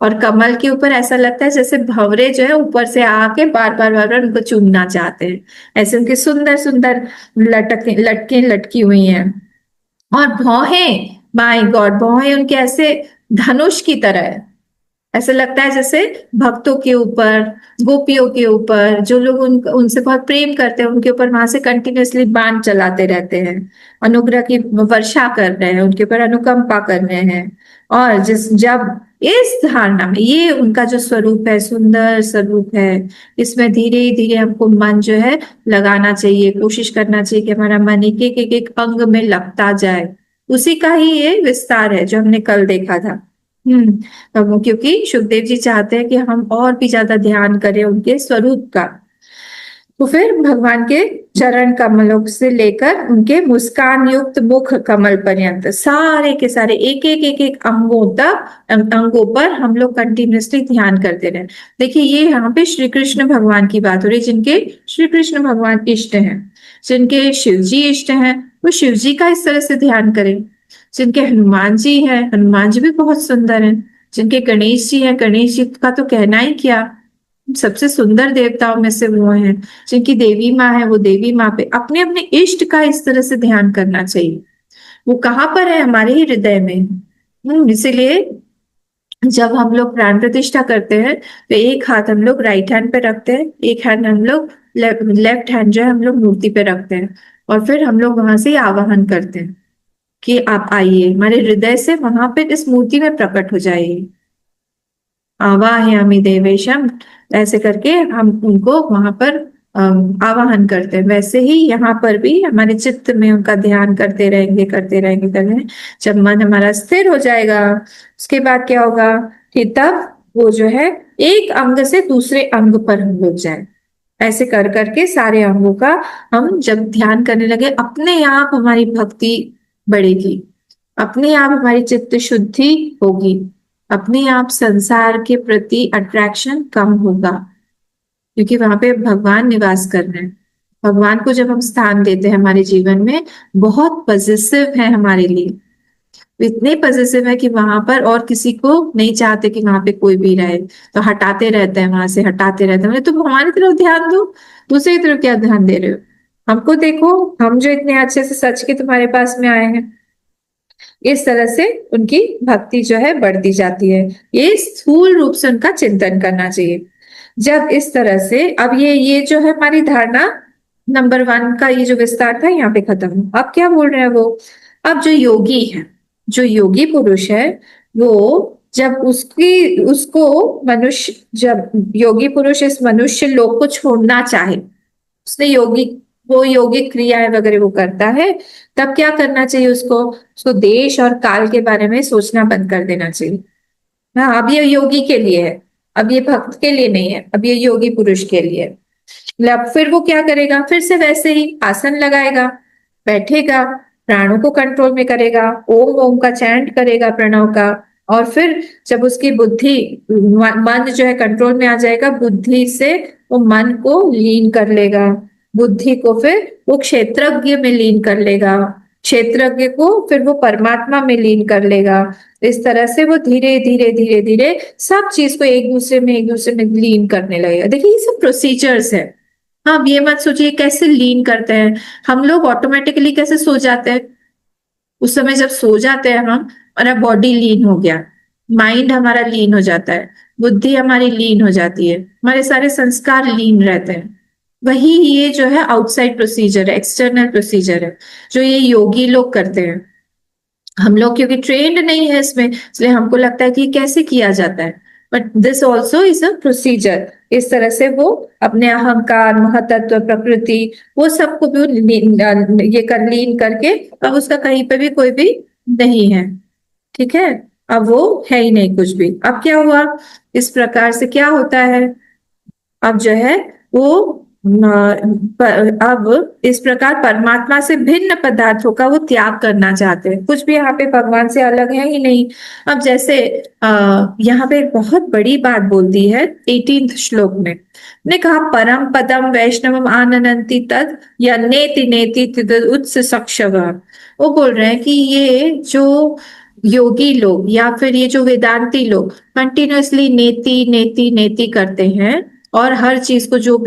और कमल के ऊपर ऐसा लगता है जैसे भंवरे जो है ऊपर से आके बार बार उनको चूमना चाहते हैं। ऐसे उनके सुंदर सुंदर लटके लटकी हुई हैं। और भौहें, माय गॉड, भौहें उनके ऐसे धनुष की तरह है। ऐसा लगता है जैसे भक्तों के ऊपर, गोपियों के ऊपर, जो लोग उनसे बहुत प्रेम करते हैं, उनके ऊपर वहां से कंटिन्यूअसली बाण चलाते रहते हैं, अनुग्रह की वर्षा कर रहे हैं, उनके ऊपर अनुकंपा कर रहे हैं। और जब इस धारणा में, ये उनका जो स्वरूप है, सुंदर स्वरूप है, इसमें धीरे धीरे हमको मन जो है लगाना चाहिए, कोशिश करना चाहिए कि हमारा मन एक अंग में लगता जाए। उसी का ही ये विस्तार है जो हमने कल देखा था। क्योंकि सुखदेव जी चाहते हैं कि हम और भी ज्यादा ध्यान करें उनके स्वरूप का। तो फिर भगवान के चरण कमलों से लेकर उनके मुस्कान युक्त मुख कमल पर्यंत सारे के सारे एक एक अंगों तक, अंगों पर हम लोग कंटिन्यूसली ध्यान करते रहे। देखिए ये यहाँ पे श्री कृष्ण भगवान की बात हो रही है, जिनके श्री कृष्ण भगवान इष्ट हैं, जिनके शिव जी इष्ट हैं, वो शिव जी का इस तरह से ध्यान करें। जिनके हनुमान जी हैं, हनुमान जी भी बहुत सुंदर हैं। जिनके गणेश जी हैं, गणेश जी का तो कहना ही क्या, सबसे सुंदर देवताओं में से वो हैं। जिनकी देवी माँ है, वो देवी माँ पे अपने अपने इष्ट का इस तरह से ध्यान करना चाहिए। वो कहाँ पर है, हमारे ही हृदय में। इसीलिए जब हम लोग प्राण प्रतिष्ठा करते हैं तो एक हाथ हम लोग राइट हैंड पे रखते हैं, एक हैंड हम लोग लेफ्ट हैंड जो है हम लोग मूर्ति पे रखते हैं, और फिर हम लोग वहां से आवाहन करते हैं कि आप आइए, हमारे हृदय से वहां पे इस मूर्ति में प्रकट हो जाइए। आवाहयामि देवेशम, ऐसे करके हम उनको वहां पर आवाहन करते हैं। वैसे ही यहाँ पर भी हमारे चित्त में उनका ध्यान करते रहेंगे करते रहेंगे करते रहेंगे। जब मन हमारा स्थिर हो जाएगा, उसके बाद क्या होगा कि तब वो जो है एक अंग से दूसरे अंग पर हम लोग जाए। ऐसे कर करके सारे अंगों का हम जब ध्यान करने लगे, अपने आप हमारी भक्ति बढ़ेगी, अपने आप हमारी चित्त शुद्धि होगी, अपने आप संसार के प्रति अट्रैक्शन कम होगा, क्योंकि वहां पे भगवान निवास कर रहे हैं। भगवान को जब हम स्थान देते हैं हमारे जीवन में, बहुत पॉजिटिव है हमारे लिए, इतने पॉजिटिव है कि वहां पर और किसी को नहीं चाहते कि वहां पे कोई भी रहे, तो हटाते रहते हैं, वहां से हटाते रहते हैं। तुम हमारी तरफ ध्यान दो, दूसरी तरफ क्या ध्यान दे रहे हो, हमको देखो, हम जो इतने अच्छे से सच के तुम्हारे पास में आए हैं। इस तरह से उनकी भक्ति जो है बढ़ती जाती है। ये स्थूल रूप से उनका चिंतन करना चाहिए। जब इस तरह से, अब ये जो है हमारी धारणा नंबर 1 का ये जो विस्तार था यहाँ पे खत्म हुआ। अब क्या बोल रहे हैं वो, अब जो योगी है, जो योगी पुरुष है, वो जब उसको मनुष्य, जब योगी पुरुष इस मनुष्य लोक को छोड़ना चाहे, उसने वो योगिक क्रियाएं वगैरह वो करता है, तब क्या करना चाहिए उसको, देश और काल के बारे में सोचना बंद कर देना चाहिए। हाँ, अब ये योगी के लिए है, अब ये भक्त के लिए नहीं है, अब ये योगी पुरुष के लिए है। फिर वो क्या करेगा, फिर से वैसे ही आसन लगाएगा, बैठेगा, प्राणों को कंट्रोल में करेगा, ओम ओम का चैंट करेगा, प्रणव का। और फिर जब उसकी बुद्धि, मन जो है कंट्रोल में आ जाएगा, बुद्धि से वो मन को लीन कर लेगा, बुद्धि को फिर वो क्षेत्रज्ञ में लीन कर लेगा, क्षेत्रज्ञ को फिर वो परमात्मा में लीन कर लेगा। इस तरह से वो धीरे धीरे धीरे धीरे सब चीज को एक दूसरे में लीन करने लगेगा। देखिए ये सब प्रोसीजर्स है। हाँ, अब ये मत सोचिए कैसे लीन करते हैं हम लोग, ऑटोमेटिकली कैसे सो जाते हैं। उस समय जब सो जाते हैं हम, हमारा बॉडी लीन हो गया, माइंड हमारा लीन हो जाता है, बुद्धि हमारी लीन हो जाती है, हमारे सारे संस्कार लीन रहते हैं। वही ये जो है आउटसाइड प्रोसीजर है, एक्सटर्नल प्रोसीजर है, जो ये योगी लोग करते हैं। हम लोग क्योंकि ट्रेंड नहीं है इसमें, इसलिए हमको लगता है कि कैसे किया जाता है, but this also is a procedure. इस तरह से वो अपने अहंकार, महतत्व, प्रकृति, वो सबको भी ये कर लीन करके अब उसका कहीं पे भी कोई भी नहीं है। ठीक है, अब वो है ही नहीं कुछ भी। अब क्या हुआ, इस प्रकार से क्या होता है, अब जो है वो अब इस प्रकार परमात्मा से भिन्न पदार्थों का वो त्याग करना चाहते हैं, कुछ भी यहाँ पे भगवान से अलग है ही नहीं। अब जैसे यहाँ पे एक बहुत बड़ी बात बोल दी है 18th श्लोक में, ने कहा परम पदम वैष्णवम आननंति तद या नेति नेति तद उत्स सक्षव। वो बोल रहे हैं कि ये जो योगी लोग या फिर ये जो वेदांती लोग कंटिन्यूअसली नेति नेति नेति करते हैं और हर चीज को जो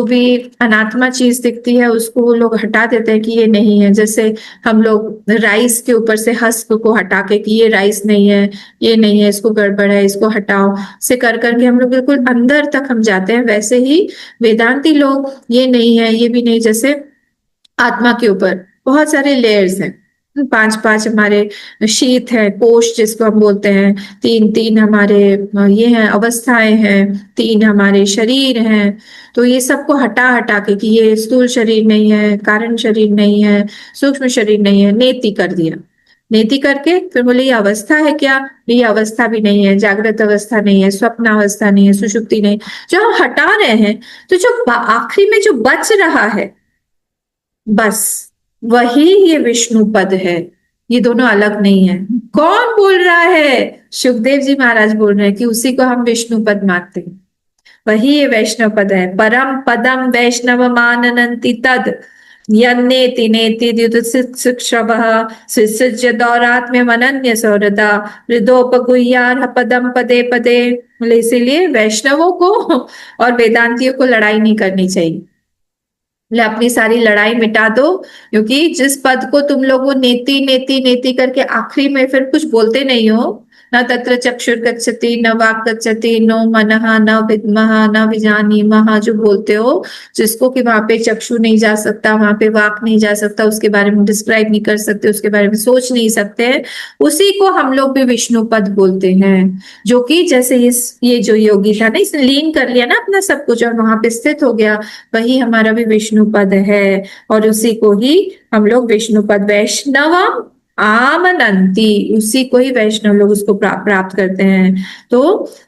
भी अनात्मा चीज दिखती है उसको वो लोग हटा देते हैं कि ये नहीं है। जैसे हम लोग राइस के ऊपर से हस्क को हटा के कि ये राइस नहीं है, ये नहीं है, इसको गड़बड़ है, इसको हटाओ, से कर करके हम लोग बिल्कुल अंदर तक हम जाते हैं। वैसे ही वेदांती लोग ये नहीं है, ये भी नहीं, जैसे आत्मा के ऊपर बहुत सारे लेयर्स हैं, पांच पांच हमारे शीत है, कोश जिसको हम बोलते हैं, तीन तीन हमारे ये हैं अवस्थाएं हैं, तीन हमारे शरीर हैं। तो ये सबको हटा हटा के कि ये स्थूल शरीर नहीं है, कारण शरीर नहीं है, सूक्ष्म शरीर नहीं है, नेति कर दिया। नेति करके फिर बोले ये अवस्था है क्या, ये अवस्था भी नहीं है, जागृत अवस्था नहीं है, स्वप्न अवस्था नहीं है, सुषुप्ति नहीं। जो हम हटा रहे हैं, तो जो आखिरी में जो बच रहा है बस वही ये विष्णु पद है, ये दोनों अलग नहीं है। कौन बोल रहा है, सुखदेव जी महाराज बोल रहे हैं कि उसी को हम विष्णु पद मानते हैं, वही ये वैष्णव पद है। परम पदम वैष्णव माननंति तद यन्नेति नेति द्युतिशिक्षभः दौरात्म्यम अनन्य सौरदा हृदोपगुह्यार्ह पदम पदे पदे। बोले इसीलिए वैष्णवों को और वेदांतियों को लड़ाई नहीं करनी चाहिए, अपनी सारी लड़ाई मिटा दो, क्योंकि जिस पद को तुम लोग वो नेति नेति नेति करके आखिरी में फिर कुछ बोलते नहीं हो, न तत्र चक्षुर गच्छति न वाक् गच्छति न मनः न विद्मः न विजानीमः, जो बोलते हो जिसको कि वहां पे चक्षु नहीं जा सकता, वहां पे वाक नहीं जा सकता, उसके बारे में डिस्क्राइब नहीं कर सकते, उसके बारे में सोच नहीं सकते, उसी को हम लोग भी विष्णु पद बोलते हैं। जो कि जैसे ये जो योगी था ना, इसने लीन कर लिया ना अपना सब कुछ और वहां पे स्थित हो गया, वही हमारा भी विष्णु पद है। और उसी को ही हम लोग विष्णु पद वैष्णवम आमनंती, उसी को ही वैष्णव लोग उसको प्राप्त करते हैं। तो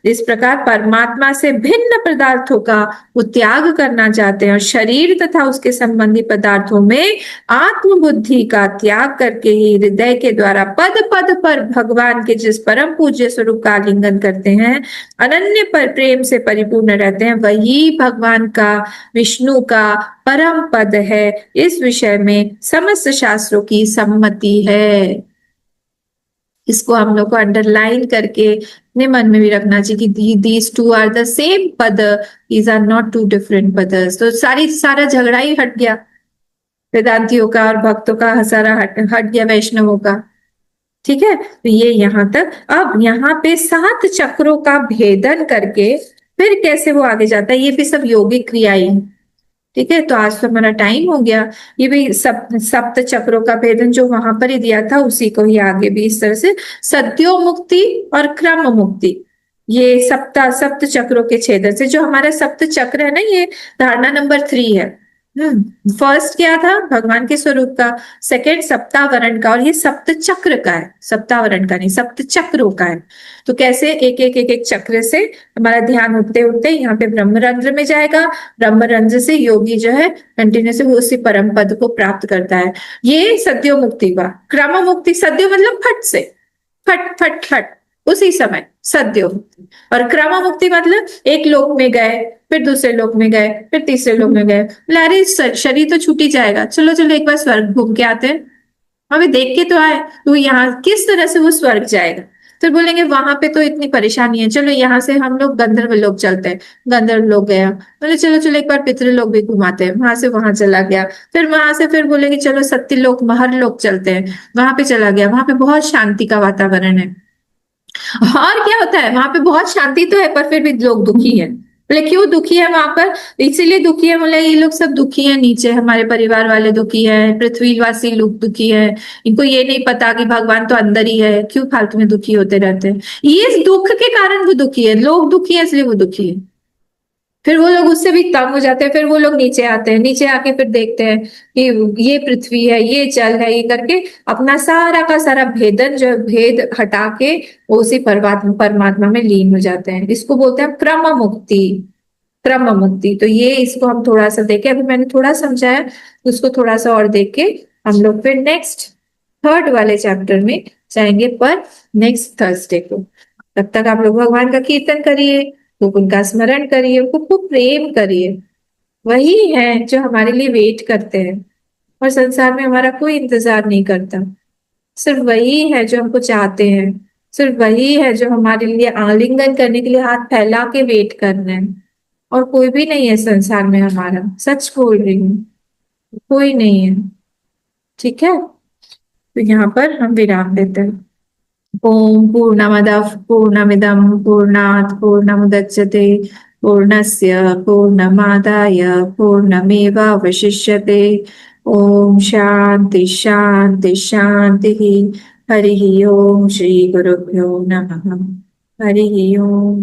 इस प्रकार परमात्मा से भिन्न पदार्थों का वो त्याग करना चाहते हैं और शरीर तथा उसके संबंधी पदार्थों में आत्मबुद्धि का त्याग करके ही हृदय के द्वारा पद पद पर भगवान के जिस परम पूज्य स्वरूप का आलिंगन करते हैं, अनन्य पर प्रेम से परिपूर्ण रहते हैं, वही भगवान का, विष्णु का परम पद है। इस विषय में समस्त शास्त्रों की सम्मति है। इसको हम लोग को अंडरलाइन करके अपने मन में भी रखना चाहिए कि these two are the same पद, these are not two different पदर्स। तो सारा झगड़ा ही हट गया वेदांतियों का और भक्तों का, सारा हट गया वैष्णवों का। ठीक है, तो ये यहाँ तक। अब यहाँ पे 7 चक्रों का भेदन करके फिर कैसे वो आगे जाता है, ये भी सब योगिक क्रियाएं। ठीक है, तो आज तो हमारा टाइम हो गया। ये भी सप्त चक्रों का भेदन जो वहां पर ही दिया था उसी को ही आगे भी इस तरह से सत्यो मुक्ति और क्रम मुक्ति, ये सप्त चक्रों के छेदन से, जो हमारा सप्त चक्र है ना, ये धारणा नंबर 3 है। फर्स्ट क्या था, भगवान के स्वरूप का, सेकंड सप्तावरण का, और ये सप्त चक्र का है, सप्तावरण का नहीं, सप्त चक्रों का है। तो कैसे एक एक एक एक चक्र से हमारा ध्यान उठते उठते यहाँ पे ब्रह्मरंध्र में जाएगा, ब्रह्मरंध्र से योगी जो है कंटिन्यूसली उसी परम पद को प्राप्त करता है। ये सद्यो मुक्ति का। क्रम मुक्ति, सद्यो मतलब फट से, फट फट फट उसी समय सद्यो मुक्ति। और क्रम मुक्ति मतलब एक लोक में गए, फिर दूसरे लोक में गए, फिर तीसरे लोक में गए, अरे शरीर तो छूट ही जाएगा, चलो चलो एक बार स्वर्ग घूम के आते हैं, हमें देख के तो आए, तो यहाँ किस तरह से वो स्वर्ग जाएगा। फिर बोलेंगे वहां पे तो इतनी परेशानी है, चलो यहाँ से हम लोग गंधर्व लोक चलते हैं, गंधर्व लोक गया, बोले चलो चलो एक बार पितृलोक भी घुमाते हैं, वहां से वहां चला गया, फिर वहां से फिर बोलेंगे चलो सत्यलोक महर लोक चलते हैं, वहां पे चला गया, वहां पे बहुत शांति का वातावरण है। और क्या होता है वहां पे, बहुत शांति तो है पर फिर भी लोग दुखी है, बोले क्यों दुखी है वहां पर? इसीलिए दुखी है, बोले ये लोग सब दुखी है, नीचे हमारे परिवार वाले दुखी है, पृथ्वीवासी लोग दुखी है, इनको ये नहीं पता कि भगवान तो अंदर ही है, क्यों फालतू में दुखी होते रहते हैं। ये इस दुख के कारण वो दुखी है, लोग दुखी है इसलिए वो दुखी है। फिर वो लोग उससे भी तंग हो जाते हैं, फिर वो लोग नीचे आते हैं, नीचे आके फिर देखते हैं कि ये पृथ्वी है, ये जल है, ये करके अपना सारा का सारा भेदन जो भेद हटा के वो उसी परमात्मा परमात्मा में लीन हो जाते हैं। इसको बोलते हैं क्रम मुक्ति। क्रम मुक्ति, तो ये इसको हम थोड़ा सा देखें, अभी मैंने थोड़ा समझाया, उसको थोड़ा सा और देख के हम लोग फिर नेक्स्ट थर्ड वाले चैप्टर में जाएंगे, पर नेक्स्ट थर्सडे को। तब तक आप लोग भगवान का कीर्तन करिए, खूब उनका स्मरण करिए, उनको खूब प्रेम करिए। वही है जो हमारे लिए वेट करते हैं, और संसार में हमारा कोई इंतजार नहीं करता। सिर्फ वही है जो हमको चाहते हैं, सिर्फ वही है जो हमारे लिए आलिंगन करने के लिए हाथ फैला के वेट कर रहे हैं। और कोई भी नहीं है संसार में हमारा, सच बोल रही हूँ, कोई नहीं है। ठीक है, तो यहाँ पर हम विराम देते हैं। ओम पूर्णमदः पूर्णमिदं पूर्णात् पूर्णमुदच्यते पूर्णस्य पूर्णमादाय पूर्णमेवावशिष्यते। ओम शांति शांति शांति। हरि ओम। श्री गुरुभ्यो नमः। हरि ओम।